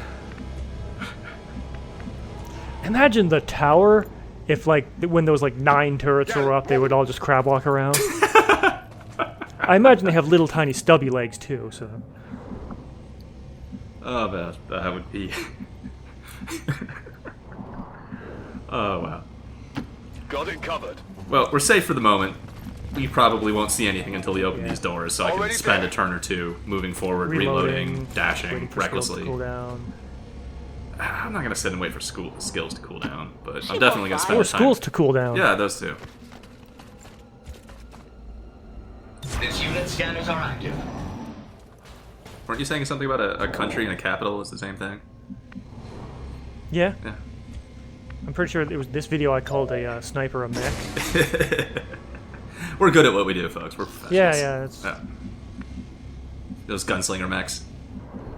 S2: Imagine the tower, if like, when those like 9 turrets were up, they would all just crab walk around. I imagine they have little tiny stubby legs too, so...
S1: Oh, man, that would be... Oh, wow.
S6: Got it covered.
S1: Well, we're safe for the moment. We probably won't see anything until we open these doors, so I can
S6: Already
S1: spend
S6: there.
S1: a turn or two moving forward, reloading, dashing,
S2: waiting for skills to
S1: recklessly.
S2: cool down.
S1: I'm not going to sit and wait for skills to cool down, but I'm definitely going to spend
S2: Or
S1: the time.
S2: schools to cool down.
S1: Yeah, those two.
S7: Its unit scanners are active.
S1: Weren't you saying something about a country and a capital is the same thing?
S2: Yeah.
S1: Yeah.
S2: I'm pretty sure it was this video I called a sniper a mech.
S1: We're good at what we do, folks. We're professionals.
S2: Yeah, it's
S1: Those gunslinger mechs.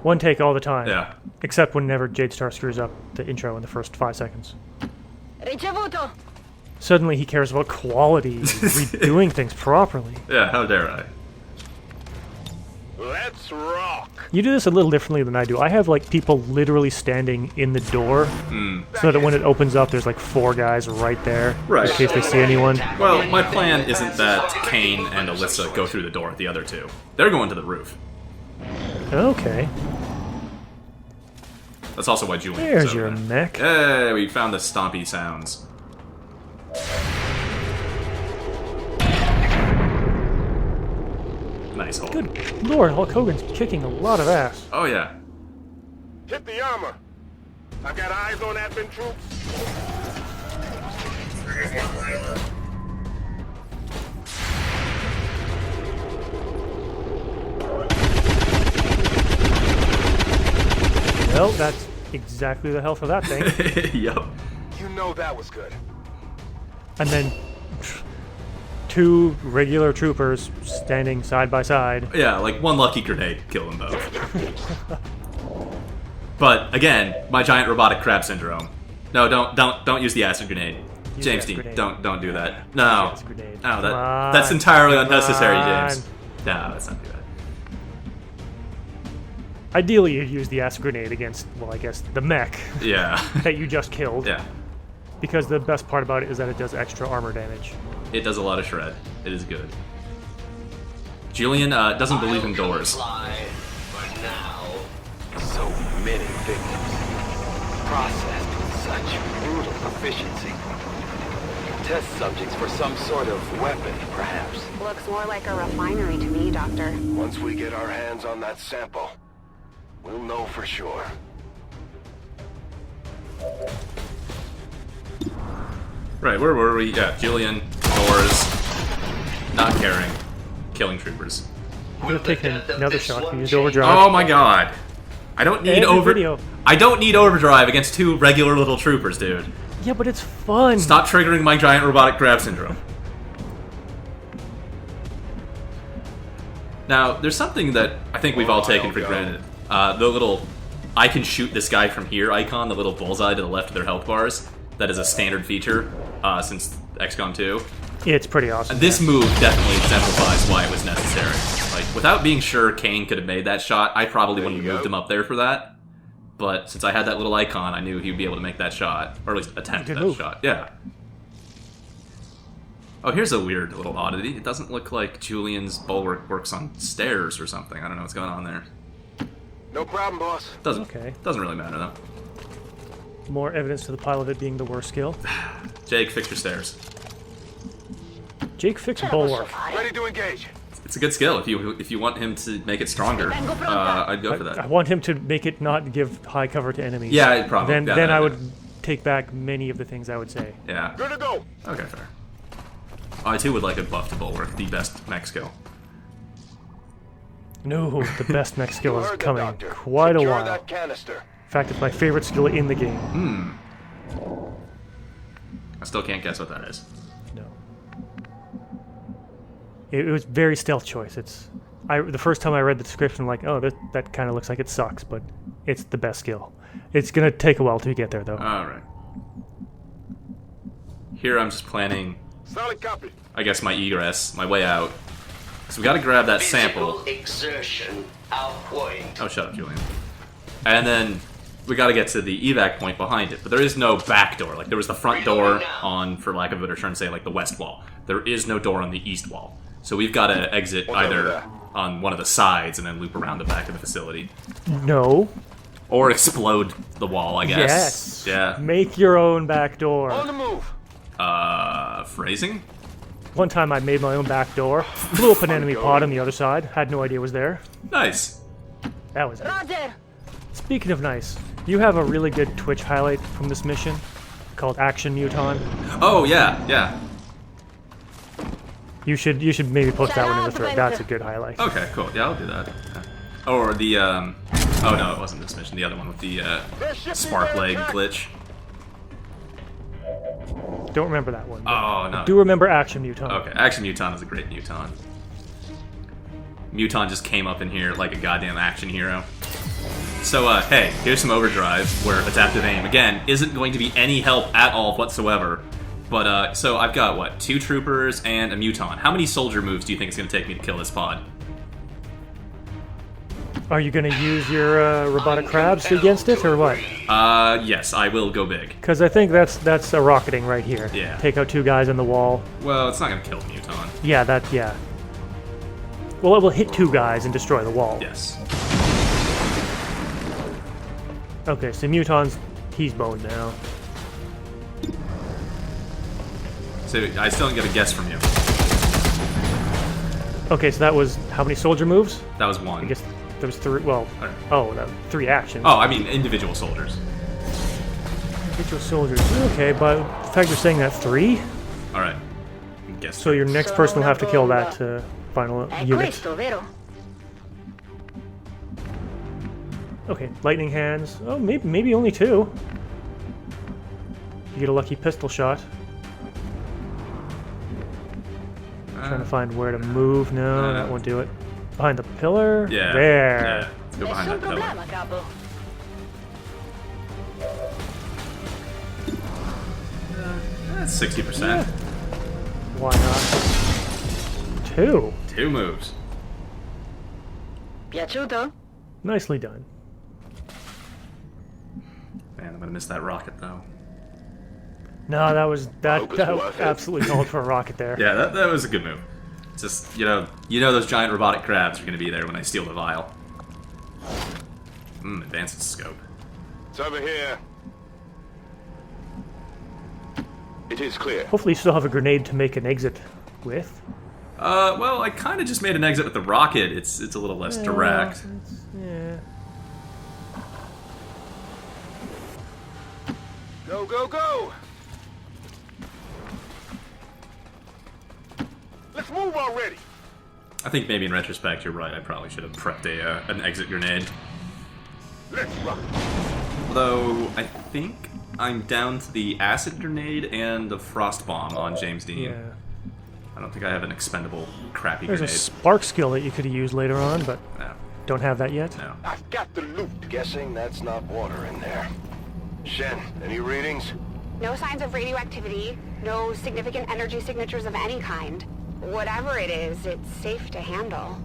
S2: one take all the time.
S1: Yeah.
S2: Except whenever Jade Star screws up the intro in the first 5 seconds.
S8: Ricevuto.
S2: Suddenly he cares about quality, redoing things properly.
S1: Yeah, how dare I?
S6: Let's rock.
S2: You do this a little differently than I do. I have like people literally standing in the door, so that when it opens up, there's like 4 guys right there,
S1: Right.
S2: in case they see anyone.
S1: Well, my plan isn't that Kane and Alyssa go through the door, the other two. They're going to the roof.
S2: Okay,
S1: That's also why Julian is
S2: there's
S1: over
S2: your
S1: there.
S2: mech.
S1: Hey, we found the stompy sounds. Nice hole.
S2: Good lord, Hulk Hogan's kicking a lot of ass.
S1: Oh, yeah.
S6: Hit the armor. I've got eyes on admin troops.
S2: Well, that's exactly the health of that thing.
S1: Yup.
S6: You know that was good.
S2: And then 2 regular troopers standing side by side.
S1: Yeah, like one lucky grenade killed them both. But again, my giant robotic crab syndrome. No, don't use the acid grenade.
S2: Use
S1: James
S2: the acid
S1: Dean,
S2: grenade.
S1: don't do that. No,
S2: Acid grenade.
S1: no,
S2: Come on,
S1: that's entirely
S2: come
S1: unnecessary,
S2: on.
S1: James. No, let's not do that.
S2: Ideally, you'd use the acid grenade against, well, I guess, the mech
S1: Yeah,
S2: that you just killed.
S1: yeah.
S2: Because the best part about it is that it does extra armor damage.
S1: It does a lot of shred. It is good. Julian doesn't believe in
S7: I'll
S1: doors.
S7: comply for now.
S3: So many victims, processed with such brutal efficiency. Test subjects for some sort of weapon, perhaps.
S4: Looks more like a refinery to me, Doctor.
S6: Once we get our hands on that sample, we'll know for sure.
S1: Right, where were we? Yeah, Julian, doors, not caring, killing troopers.
S2: Could have taken
S7: death of
S2: another
S7: this
S2: shot.
S7: one
S2: He used
S7: change?
S2: overdrive.
S1: Oh my god. I don't need
S2: Video.
S1: I don't need overdrive against 2 regular little troopers, dude.
S2: Yeah, but it's fun.
S1: Stop triggering my giant robotic crab syndrome. Now, there's something that I think we've all taken for granted. The little I can shoot this guy from here icon, the little bullseye to the left of their health bars. That is a standard feature since XCOM 2.
S2: It's pretty awesome.
S1: This move definitely exemplifies why it was necessary. Like, without being sure Kane could have made that shot, I probably wouldn't have moved him up there for that. But since I had that little icon, I knew he'd be able to make that shot. Or at least attempt
S2: Good
S1: that
S2: move.
S1: shot. Yeah. Oh, here's a weird little oddity. It doesn't look like Julian's bulwark works on stairs or something. I don't know what's going on there.
S6: No problem, boss.
S1: Doesn't really matter, though.
S2: More evidence to the pile of it being the worst skill.
S1: Jake, fix your stairs.
S2: Jake fixed bulwark.
S6: Ready to engage.
S1: It's a good skill. If you want him to make it stronger, I'd go for that.
S2: I want him to make it not give high cover to enemies.
S1: Yeah, probably.
S2: Then,
S1: Yeah,
S2: then
S1: yeah,
S2: I
S1: yeah.
S2: would take back many of the things I would say.
S1: Yeah.
S6: Good to go.
S1: Okay, fair. I too would like a buff to bulwark, the best mech skill.
S2: No, the best next skill
S6: You
S2: is
S6: heard the
S2: coming
S6: doctor.
S2: quite a
S6: Secure
S2: while.
S6: that canister.
S2: In fact, it's my favorite skill in the game.
S1: I still can't guess what that is.
S2: No. It was very stealth choice. The first time I read the description, like, oh, that kind of looks like it sucks, but it's the best skill. It's gonna take a while to get there, though.
S1: Alright. Here I'm just planning,
S6: Solid copy.
S1: I guess, my egress, my way out. So we gotta grab that sample.
S7: Physical exertion outpoint.
S1: Oh, shut up, Julian. And then we gotta get to the evac point behind it. But there is no back door. Like, there was the front door on, for lack of a better term, say, like, the west wall. There is no door on the east wall. So we've gotta exit
S6: What's over
S1: either
S6: there?
S1: on one of the sides and then loop around the back of the facility.
S2: No.
S1: Or explode the wall, I guess.
S2: Yes.
S1: Yeah.
S2: Make your own back door.
S6: On the move.
S1: Phrasing?
S2: One time I made my own back door, blew up an enemy pod on the other side, had no idea it was there.
S1: Nice.
S2: That was it.
S8: Roger.
S2: Speaking of nice, you have a really good Twitch highlight from this mission called Action Muton.
S1: Oh, yeah, yeah.
S2: You should maybe post that one in the thread. That's a good highlight.
S1: Okay, cool. Yeah, I'll do that. Yeah. Or the, oh no, it wasn't this mission. The other one with the, spark leg glitch.
S2: Don't remember that one. but
S1: Oh, no.
S2: do remember Action Muton.
S1: Okay, Action Muton is a great Muton. Muton just came up in here like a goddamn action hero. So, hey, here's some overdrive, where adaptive aim, again, isn't going to be any help at all whatsoever. But, so I've got, what, 2 troopers and a Muton. How many soldier moves do you think it's going to take me to kill this pod?
S2: Are you going to use your robotic crabs against it, or what?
S1: Yes, I will go big.
S2: Because I think that's a rocketing right here.
S1: Yeah.
S2: Take out 2 guys on the wall.
S1: Well, it's not going to kill the Muton.
S2: Yeah. Well, it will hit 2 guys and destroy the wall.
S1: Yes.
S2: Okay, so Muton's, he's boned now.
S1: So, I still didn't get a guess from you.
S2: Okay, so that was how many soldier moves?
S1: That was 1.
S2: I guess there was 3. Well,
S1: Okay.
S2: oh, that 3 actions.
S1: Oh, I mean individual soldiers.
S2: Individual soldiers. Okay, but the fact you're saying that 3,
S1: Alright. Guess.
S2: so your next person will have to kill that final
S8: È
S2: unit.
S8: questo, vero?
S2: Okay, lightning hands. Oh, maybe only 2. You get a lucky pistol shot. Trying to find where to move. No, that won't do it. Behind the pillar?
S1: Yeah.
S2: There.
S1: Yeah. Let's go behind
S8: Nessun
S1: that pillar.
S8: problema, capo.
S1: That's 60%.
S2: Why not? 2.
S1: 2 moves.
S8: Piaciuto?
S2: Nicely done.
S1: Man, I'm gonna miss that rocket though.
S2: No, that was
S6: hope it's worth it.
S2: absolutely called for a rocket there.
S1: Yeah, that was a good move. It's just, you know those giant robotic crabs are gonna be there when I steal the vial. Advanced scope.
S6: It's over here. It is clear.
S2: Hopefully you still have a grenade to make an exit with.
S1: Well, I kind of just made an exit with the rocket. It's a little less direct.
S2: Yeah.
S6: Go, go, go! Let's move already!
S1: I think maybe in retrospect you're right. I probably should have prepped an exit grenade.
S6: Let's rock.
S1: Although, I think I'm down to the acid grenade and the frost bomb on James Dean.
S2: Yeah.
S1: I don't think I have an expendable crappy
S2: There's
S1: grenade.
S2: a spark skill that you could have used later on, but
S1: No.
S2: don't have that yet.
S1: No.
S6: I've got the loot. Guessing that's not water in there. Shen, any readings?
S4: No signs of radioactivity, no significant energy signatures of any kind. Whatever it is, it's safe to handle.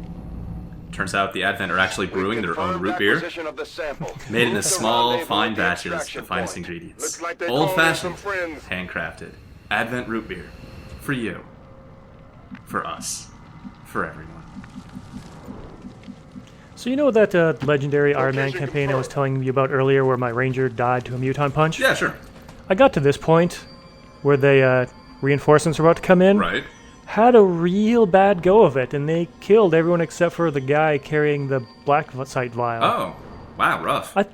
S1: Turns out the Advent are actually brewing their own root beer,
S6: Acquisition of the sample.
S1: made in a
S6: Move to
S1: small,
S6: rendezvous
S1: fine
S6: at the
S1: batches, the
S6: extraction
S1: finest
S6: point.
S1: ingredients.
S6: Looks like they called in
S1: Old-fashioned,
S6: some friends.
S1: handcrafted. Advent root beer. For you. For us. For everyone.
S2: So you know that legendary Iron Man campaign I was telling you about earlier where my ranger died to a muton punch?
S1: Yeah, sure.
S2: I got to this point where the reinforcements were about to come in.
S1: Right.
S2: Had a real bad go of it, and they killed everyone except for the guy carrying the Blacksite vial.
S1: Oh. Wow, rough.
S2: I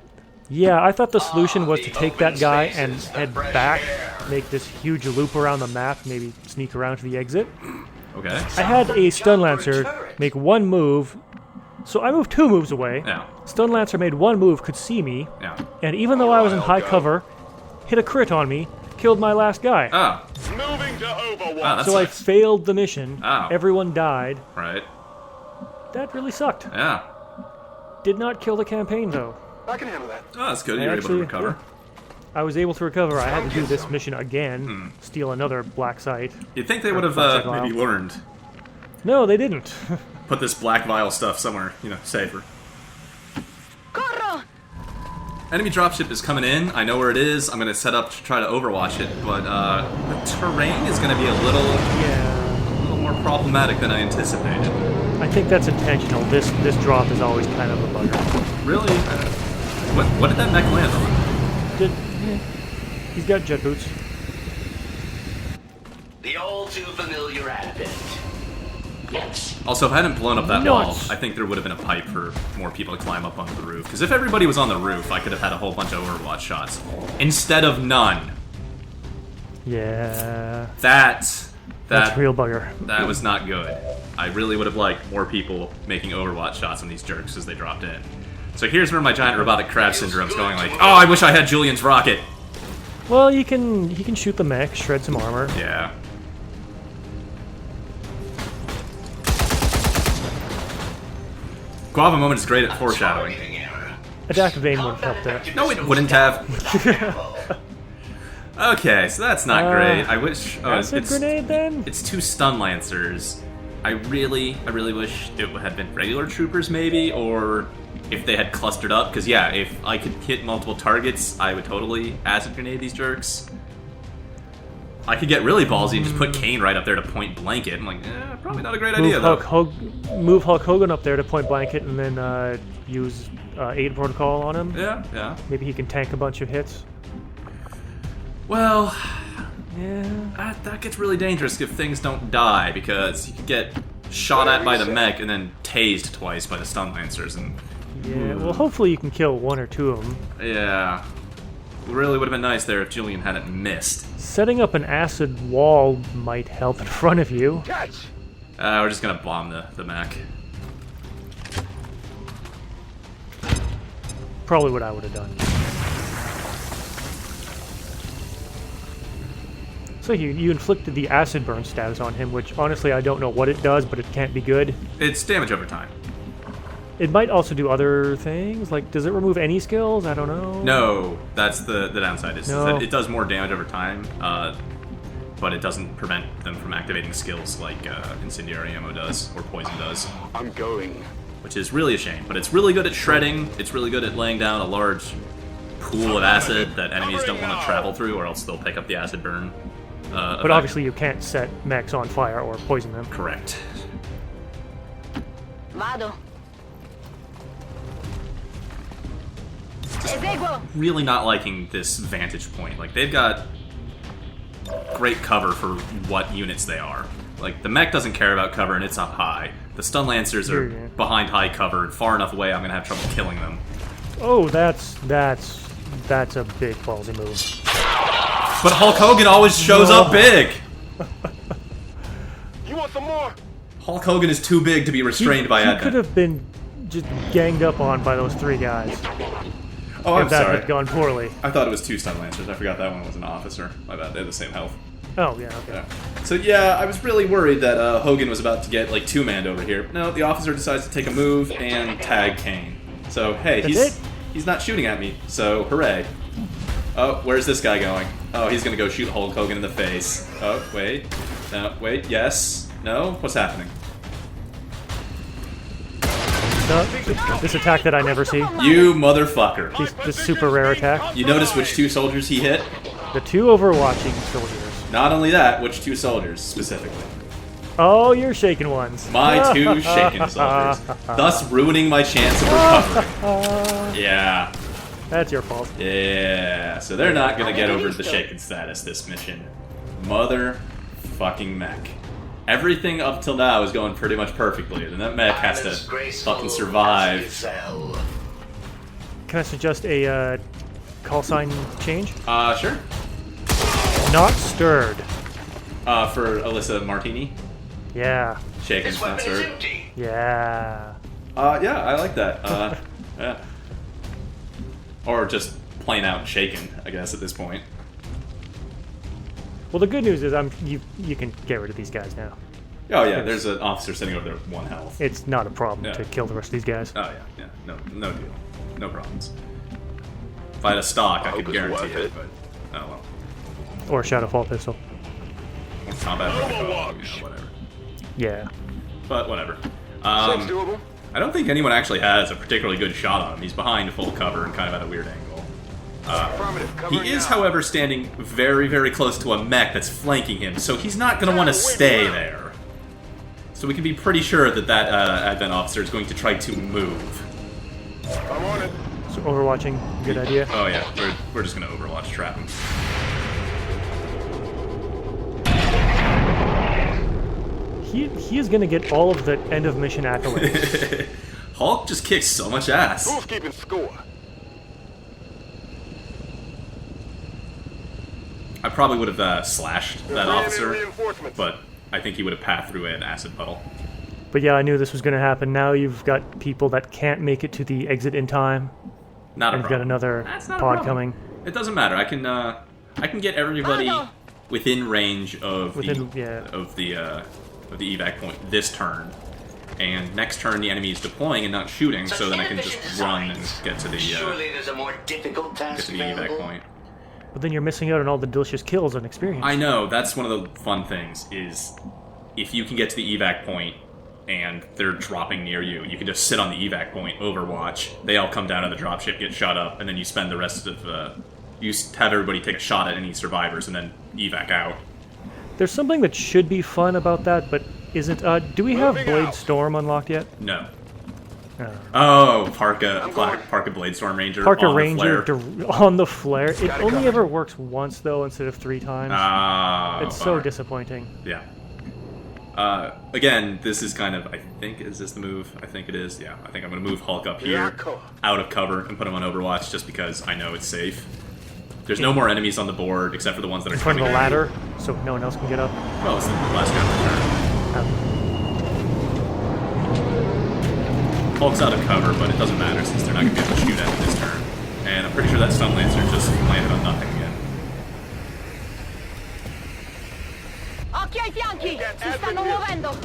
S2: thought the solution was to take that guy and head back, make this huge loop around the map, maybe sneak around to the exit.
S1: Okay.
S2: I had a Stun Lancer make one move, so I moved 2 moves away.
S1: Yeah.
S2: Stun Lancer made 1 move, could see me,
S1: Yeah.
S2: and even though I was in high cover, hit a crit on me, killed my last guy.
S1: Oh.
S6: Moving to Overwatch.
S1: Wow, that
S2: So I
S1: sucks.
S2: failed the mission.
S1: Oh.
S2: Everyone died.
S1: Right.
S2: That really sucked.
S1: Yeah.
S2: Did not kill the campaign though.
S6: I can handle that.
S1: Oh, that's good.
S2: I
S1: You were able to
S2: actually-
S1: recover.
S2: I was able to recover. I had to do this mission again, steal another Blacksite.
S1: You'd think they would have
S2: Blacksite vial.
S1: maybe learned.
S2: No, they didn't.
S1: Put this black vial stuff somewhere, safer.
S8: Corro!
S1: Enemy dropship is coming in. I know where it is. I'm going to set up to try to overwatch it, but the terrain is going to be a little more problematic than I anticipated.
S2: I think that's intentional. This drop is always kind of a bugger.
S1: Really? What did that mech land on?
S2: He's got jet boots.
S7: The all too familiar Advent. Yes.
S1: Also, if I hadn't blown up that wall,
S2: Nuts.
S1: I think there would have been a pipe for more people to climb up onto the roof. Because if everybody was on the roof, I could have had a whole bunch of Overwatch shots. Instead of none.
S2: Yeah.
S1: That's
S2: real bugger.
S1: That was not good. I really would have liked more people making Overwatch shots on these jerks as they dropped in. So here's where my Giant Robotic Crab Syndrome's going like, oh, I wish I had Julian's rocket.
S2: Well, he can shoot the mech, shred some armor.
S1: Yeah. Guava moment is great at foreshadowing.
S2: Attack Vein would have helped there.
S1: No, it wouldn't have. Okay, so that's not great. I wish.
S2: Acid grenade then?
S1: It's 2 stun lancers. I really wish it had been regular troopers, maybe, or if they had clustered up. Because yeah, if I could hit multiple targets, I would totally acid grenade these jerks. I could get really ballsy and just put Kane right up there to point blank it. I'm like, probably not a great idea though.
S2: Move Hulk Hogan up there to point blanket, and then use Aid Protocol on him.
S1: Yeah.
S2: Maybe he can tank a bunch of hits.
S1: Well,
S2: Yeah.
S1: that gets really dangerous if things don't die, because you could get shot at by the mech and then tased twice by the stun lancers, and
S2: Yeah. Well, hopefully you can kill 1 or 2 of them.
S1: yeah, it really would have been nice there if Julian hadn't missed.
S2: Setting up an acid wall might help in front of you.
S6: Catch!
S1: We're just gonna bomb the mech.
S2: Probably what I would have done. So you inflicted the acid burn status on him, which honestly I don't know what it does, but it can't be good.
S1: It's damage over time.
S2: It might also do other things, like does it remove any skills? I don't know.
S1: No, that's the downside. Is
S2: No.
S1: that it does more damage over time, but it doesn't prevent them from activating skills like incendiary ammo does or poison does.
S6: I'm going.
S1: Which is really a shame. But it's really good at shredding. It's really good at laying down a large pool of acid that enemies don't want to travel through, or else they'll pick up the acid burn.
S2: But obviously you can't set mechs on fire or poison them.
S1: Correct.
S8: Vado. Eseguo.
S1: Really not liking this vantage point. Like, they've got great cover for what units they are. Like, the mech doesn't care about cover and it's up high. The stun lancers are
S2: Yeah.
S1: behind high cover and far enough away I'm gonna have trouble killing them.
S2: Oh, that's a big ballsy move.
S1: But Hulk Hogan always shows up big!
S6: You want some more?
S1: Hulk Hogan is too big to be restrained by
S2: He
S1: Advent.
S2: could have been just ganged up on by those 3 guys.
S1: Oh, I'm
S2: if that
S1: sorry.
S2: had gone poorly.
S1: I thought it was 2 Stun Lancers. I forgot that one was an officer. My bad. They have the same health.
S2: Oh, yeah, okay.
S1: Yeah. So yeah, I was really worried that Hogan was about to get like 2-manned over here. No, the officer decides to take a move and tag Kane. So hey, he's not shooting at me. So hooray! Oh, where's this guy going? Oh, he's gonna go shoot Hulk Hogan in the face. Oh, wait, no, wait, yes, no, what's happening?
S2: This attack that I never see.
S1: You motherfucker!
S2: This super rare attack.
S1: You notice which 2 soldiers he hit?
S2: The 2 overwatching soldiers.
S1: Not only that, which 2 soldiers specifically?
S2: Oh, you're shaking ones.
S1: My 2 shaken soldiers, thus ruining my chance of recovery. Yeah.
S2: That's your fault.
S1: Yeah, so they're not gonna get over the shaken status this mission. Motherfucking mech. Everything up till now is going pretty much perfectly, and that mech has to fucking survive.
S2: Can I suggest a call sign change?
S1: Sure.
S2: Not stirred.
S1: For Alyssa Martini.
S2: Yeah.
S1: Shaken, not stirred.
S2: Yeah.
S1: Yeah, I like that. Yeah. Or just plain out shaken, I guess, at this point.
S2: Well, the good news is you can get rid of these guys now.
S1: Oh yeah, there's an officer sitting over there with 1 health.
S2: It's not a problem to kill the rest of these guys.
S1: Oh yeah, no deal, no problems. If I had a stock, I could guarantee it, but oh well.
S2: Or a Shadowfall pistol.
S1: Or combat whatever.
S2: Yeah.
S1: But whatever. I don't think anyone actually has a particularly good shot on him. He's behind full cover and kind of at a weird angle. He is, however, standing very, very close to a mech that's flanking him, so he's not going to want to stay there. So we can be pretty sure that that Advent officer is going to try to move.
S6: I'm on it.
S2: So overwatching, good idea.
S1: Oh yeah, we're just going to Overwatch trap him.
S2: He is going to get all of the end of mission accolades.
S1: Hulk just kicks so much ass.
S6: Who's keeping score?
S1: I probably would have slashed that officer, but I think he would have passed through an acid puddle.
S2: But yeah, I knew this was going to happen. Now you've got people that can't make it to the exit in time.
S1: Not a problem.
S2: You've got another pod coming.
S1: It doesn't matter. I can get everybody within range of the evac point this turn, and next turn the enemy is deploying and not shooting, so then I can just run and get to the evac point.
S2: But then you're missing out on all the delicious kills and experience.
S1: I know, that's one of the fun things, is if you can get to the evac point and they're dropping near you, you can just sit on the evac point, overwatch, they all come down to the dropship, get shot up, and then you spend the rest of you have everybody take a shot at any survivors and then evac out.
S2: There's something that should be fun about that, but isn't. Do we have Blade Storm unlocked yet?
S1: No. Oh, Parka Bladestorm Ranger.
S2: Parka
S1: on
S2: Ranger
S1: the flare.
S2: on the flare. It only ever works once though, instead of 3 times. It's so
S1: bummer.
S2: disappointing.
S1: Yeah. Again, this is kind of. I think is this the move? I think it is. Yeah. I think I'm gonna move Hulk up here, out of cover, and put him on Overwatch just because I know it's safe. There's no more enemies on the board except for the ones that are
S2: in front of
S1: coming
S2: the ladder, so no one else can get up.
S1: Well, it's the last guy on the turn. Hulk's out of cover, but it doesn't matter since they're not going to be able to shoot at him this turn. And I'm pretty sure that Stun Lancer just landed on nothing again.
S8: Occhi ai fianchi! Si stanno muovendo!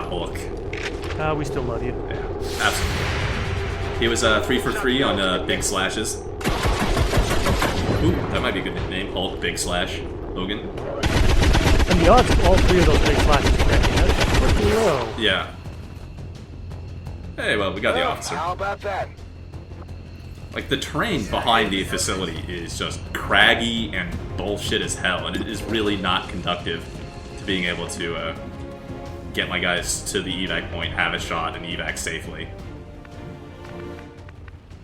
S1: Hulk.
S2: We still love you.
S1: Yeah, absolutely. He was 3 for 3 on big slashes. Ooh, that might be a good nickname. Hulk, Big Slash, Logan.
S2: And the odds of all 3 of those big slashes connecting, that's pretty low.
S1: Yeah. Hey, well, we got the officer.
S6: How about that?
S1: Like, the terrain behind the facility is just craggy and bullshit as hell, and it is really not conductive to being able to get my guys to the evac point, have a shot, and evac safely.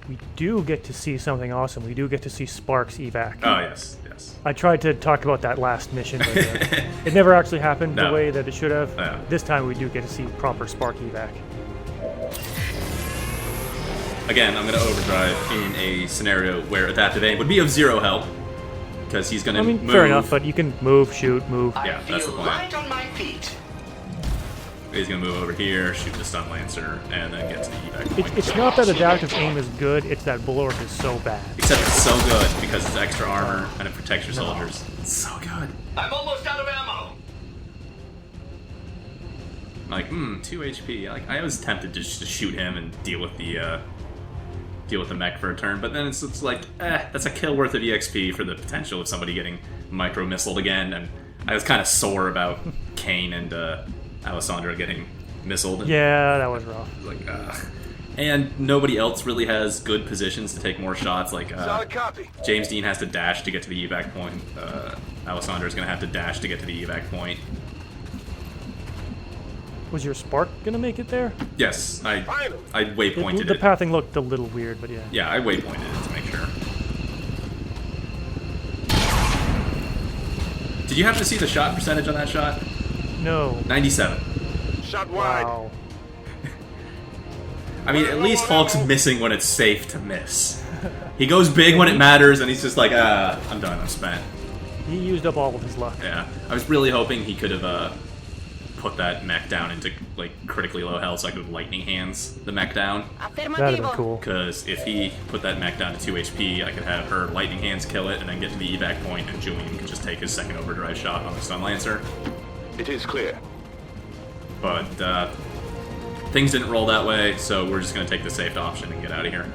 S2: We do get to see something awesome. We do get to see Sparks evac.
S1: Oh, yes, yes.
S2: I tried to talk about that last mission, but it never actually happened the way that it should have. This time we do get to see proper Spark evac.
S1: again, I'm going to overdrive in a scenario where adaptive aim would be of 0 help. Because he's going to move.
S2: Fair enough, but you can move, shoot, move.
S1: Yeah, that's the plan.
S7: Light on my feet.
S1: He's going to move over here, shoot the stun lancer, and then get to the evac point.
S2: It's not that adaptive aim is good, it's that Bulwark is so bad.
S1: Except it's so good because it's extra armor and it protects your soldiers. It's so good.
S7: I'm almost out of ammo.
S1: Like, 2 HP. Like, I was tempted just to shoot him and deal with the mech for a turn, but then it's like, that's a kill worth of EXP for the potential of somebody getting micro-missiled again, and I was kind of sore about Kane and Alessandra getting missiled.
S2: Yeah, that was rough.
S1: Like, and nobody else really has good positions to take more shots. Like,
S6: Solid copy.
S1: James Dean has to dash to get to the evac point. Alessandra's gonna have to dash to get to the evac point.
S2: Was your spark gonna make it there?
S1: Yes, I waypointed
S2: The
S1: it.
S2: pathing looked a little weird, but yeah.
S1: Yeah, I waypointed it to make sure. Did you happen to see the shot percentage on that shot?
S2: No.
S1: 97.
S6: Shot wide.
S2: Wow.
S1: I mean, at least Hulk's missing when it's safe to miss. He goes big when it matters, and he's just like, I'm done, I'm spent.
S2: He used up all of his luck.
S1: Yeah, I was really hoping he could have put that mech down into like critically low health, so I could lightning hands the mech down.
S2: That'd have been cool.
S1: Because if he put that mech down to 2 HP, I could have her lightning hands kill it, and then get to the evac point, and Julian could just take his second overdrive shot on the stun lancer.
S6: It is clear.
S1: But things didn't roll that way, so we're just going to take the safe option and get out of here.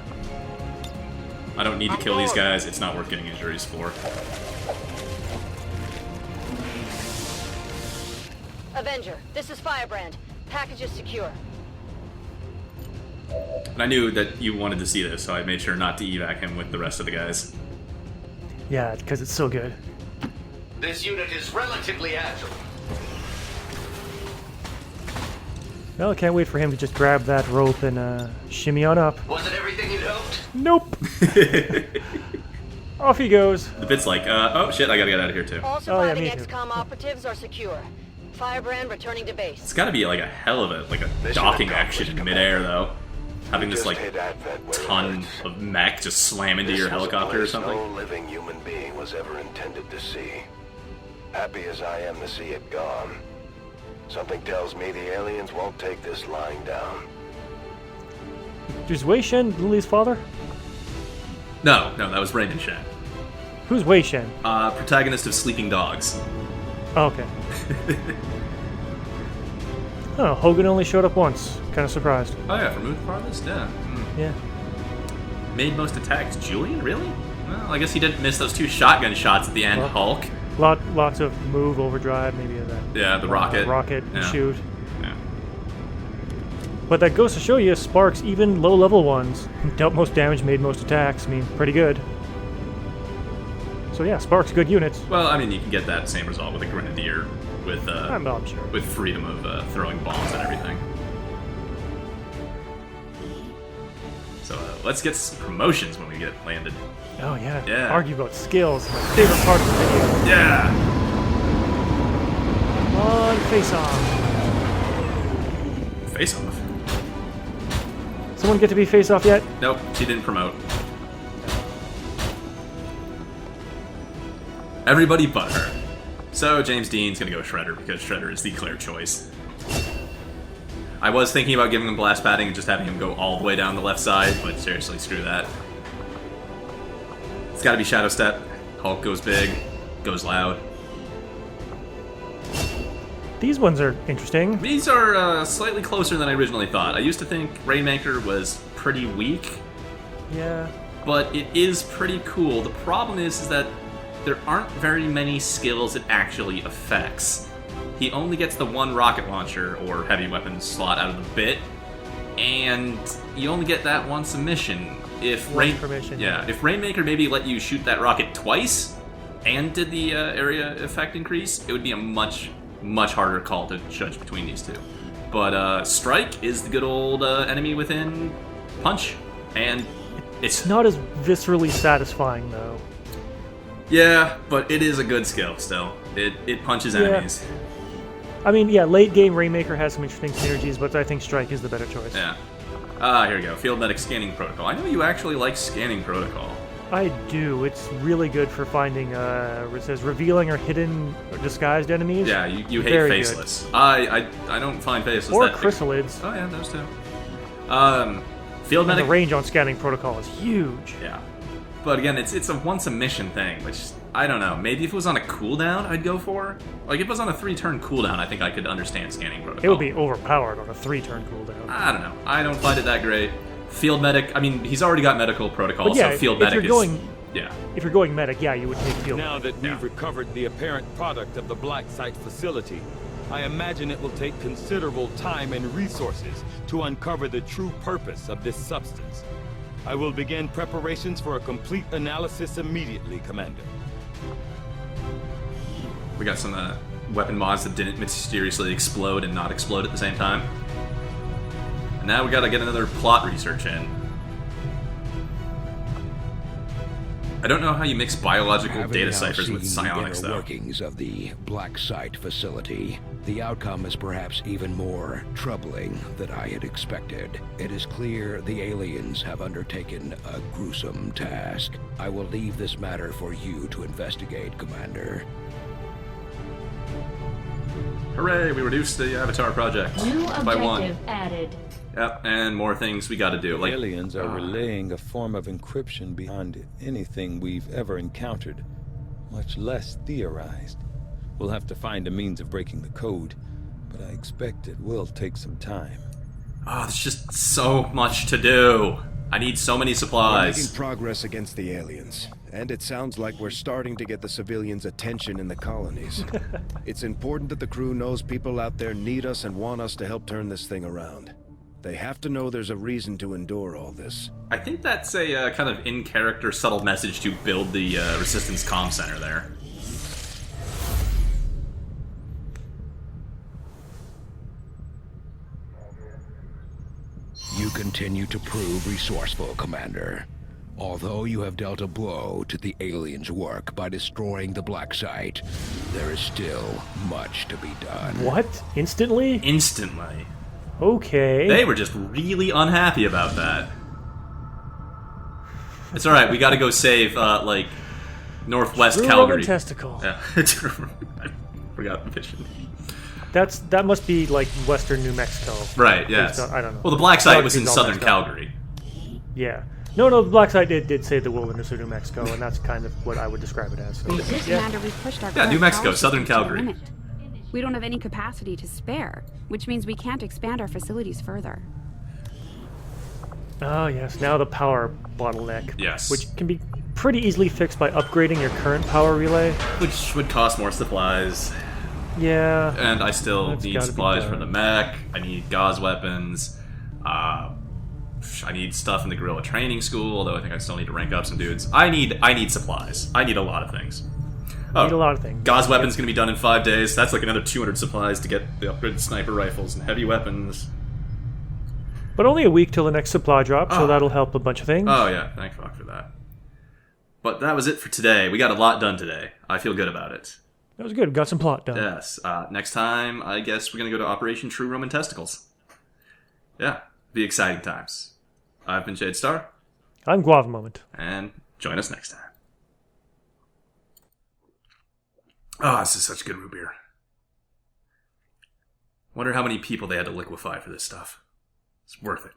S1: I don't need to kill these guys. It's not worth getting injuries for.
S8: Avenger, this is Firebrand. Package is secure.
S1: And I knew that you wanted to see this, so I made sure not to evac him with the rest of the guys.
S2: Yeah, because it's so good.
S7: This unit is relatively agile.
S2: Well, I can't wait for him to just grab that rope and shimmy on up.
S7: Was it everything you'd hoped?
S2: Nope. Off he goes.
S1: The bit's like, oh shit, I gotta get out of here too.
S8: All
S2: Oh, yeah,
S8: surviving
S2: me too.
S8: XCOM operatives are secure. Firebrand returning to base.
S1: It's gotta be like a hell of a docking action in midair though. Having this like ton of mech just slam into your helicopter or something.
S6: No living human being was ever intended to see. Happy as I am to see it gone. Something tells me the aliens won't take this lying down.
S2: Is Wei Shen Lily's father?
S1: No, that was Raymond Shen.
S2: Who's Wei Shen?
S1: Protagonist of Sleeping Dogs.
S2: Oh, okay. Oh, Hogan only showed up once. Kind of surprised.
S1: Oh yeah, from Moon Farthest? Yeah.
S2: Yeah.
S1: Made most attacks. Julian? Really? Well, I guess he didn't miss those 2 shotgun shots at the end,
S2: Well,
S1: Hulk.
S2: Lots of move, overdrive, maybe that.
S1: Yeah, the rocket.
S2: Rocket,
S1: Yeah.
S2: shoot.
S1: Yeah.
S2: But that goes to show you, Sparks, even low-level ones, dealt most damage, made most attacks. I mean, pretty good. So yeah, Sparks, good units.
S1: Well, I mean, you can get that same result with a Grenadier with
S2: I'm sure.
S1: with freedom of throwing bombs and everything. So let's get some promotions when we get landed.
S2: Oh yeah.
S1: Yeah.
S2: Argue about skills. My favorite part of the video.
S1: Yeah.
S2: Come on, face off.
S1: Face off.
S2: Someone get to be face off yet?
S1: Nope, she didn't promote. Everybody but her. So James Dean's gonna go Shredder because Shredder is the clear choice. I was thinking about giving him blast padding and just having him go all the way down the left side, but seriously, screw that. It's gotta be Shadow Step. Hulk goes big, goes loud.
S2: These ones are interesting.
S1: These are slightly closer than I originally thought. I used to think Rainmaker was pretty weak,
S2: Yeah.
S1: but it is pretty cool. The problem is that there aren't very many skills it actually affects. He only gets the 1 rocket launcher or heavy weapons slot out of the bit, and you only get that once a mission. If if Rainmaker maybe let you shoot that rocket twice and did the area effect increase, it would be a much harder call to judge between these two. But Strike is the good old enemy within punch, and
S2: It's not as viscerally satisfying though.
S1: yeah, but it is a good skill still. It punches enemies.
S2: I mean, yeah, late game Rainmaker has some interesting synergies, but I think Strike is the better choice.
S1: Yeah. Here we go. Field medic scanning protocol. I know you actually like scanning protocol.
S2: I do. It's really good for finding, it says revealing or hidden or disguised enemies.
S1: Yeah, you hate
S2: Very
S1: faceless. I don't find faceless
S2: or
S1: that
S2: chrysalids.
S1: Oh yeah, those two. Field
S2: And
S1: medic.
S2: the range on scanning protocol is huge.
S1: Yeah, but again, it's a once a mission thing, which I don't know. Maybe if it was on a cooldown, I'd go for. Like if it was on a 3-turn cooldown, I think I could understand scanning protocol.
S2: It would be overpowered on a 3-turn cooldown.
S1: I don't know. I don't find it that great. Field medic. I mean, he's already got medical protocol,
S2: But yeah,
S1: so field
S2: if
S1: medic
S2: you're
S1: is.
S2: going,
S1: Yeah.
S2: If you're going medic, yeah, you would take field.
S3: Now
S2: medic.
S3: that we've recovered the apparent product of the Blacksite facility, I imagine it will take considerable time and resources to uncover the true purpose of this substance. I will begin preparations for a complete analysis immediately, Commander.
S1: We got some weapon mods that didn't mysteriously explode and not explode at the same time. And now we gotta get another plot research in. I don't know how you mix biological data ciphers with psionics, though.
S9: Workings of the Blacksite facility. The outcome is perhaps even more troubling than I had expected. It is clear the aliens have undertaken a gruesome task. I will leave this matter for you to investigate, Commander.
S1: Hooray, we reduced the Avatar project
S5: New
S1: by
S5: objective
S1: 1.
S5: added.
S1: Yep, and more things we gotta do. Like
S3: Aliens are relaying a form of encryption beyond anything we've ever encountered, much less theorized. We'll have to find a means of breaking the code, but I expect it will take some time.
S1: Oh, there's just so much to do. I need so many
S6: We're
S1: supplies.
S6: making progress against the aliens, and it sounds like we're starting to get the civilians' attention in the colonies. It's important that the crew knows people out there need us and want us to help turn this thing around. They have to know there's a reason to endure all this.
S1: I think that's a kind of in-character subtle message to build the Resistance comm center there.
S9: You continue to prove resourceful, Commander. Although you have dealt a blow to the aliens' work by destroying the Blacksite, there is still much to be done.
S2: What? Instantly?
S1: Instantly.
S2: Okay.
S1: They were just really unhappy about that. It's alright, we gotta go save, like, Northwest
S2: Screw
S1: Calgary.
S2: Roman testicle.
S1: Yeah, I forgot the mission.
S2: That must be like Western New Mexico.
S1: Right, yes.
S2: I don't know.
S1: Well, the Blacksite was in
S2: Geography's all
S1: southern
S2: messed up.
S1: Calgary.
S2: Yeah. No, the Blacksite did say the wilderness of New Mexico, and that's kind of what I would describe it as. So,
S4: Commander, we've pushed our
S1: Yeah, New
S4: current
S1: Mexico,
S4: power
S1: southern
S4: systems to the
S1: Calgary.
S4: limit. We don't have any capacity to spare, which means we can't expand our facilities further.
S2: Oh, yes. Now the power bottleneck.
S1: Yes.
S2: Which can be pretty easily fixed by upgrading your current power relay.
S1: Which would cost more supplies.
S2: Yeah.
S1: And I still
S2: That's
S1: need
S2: gotta be
S1: supplies for
S2: done.
S1: the mech. I need gauze weapons. I need stuff in the guerrilla training school, although I think I still need to rank up some dudes. I need supplies. I need a lot of things. Oh,
S2: Need a lot of things.
S1: Gauze weapons going to be done in 5 days. That's like another 200 supplies to get the upgraded sniper rifles and heavy weapons.
S2: But only a week till the next supply drop, so that'll help a bunch of things.
S1: Oh yeah, thank fuck for that. But that was it for today. We got a lot done today. I feel good about it.
S2: That was good. Got some plot done.
S1: Yes. Next time, I guess we're going to go to Operation True Roman Testicles. Yeah, be exciting times. I've been Jade Star.
S2: I'm Guava Moment.
S1: And join us next time. Oh, this is such good root beer. Wonder how many people they had to liquefy for this stuff. It's worth it.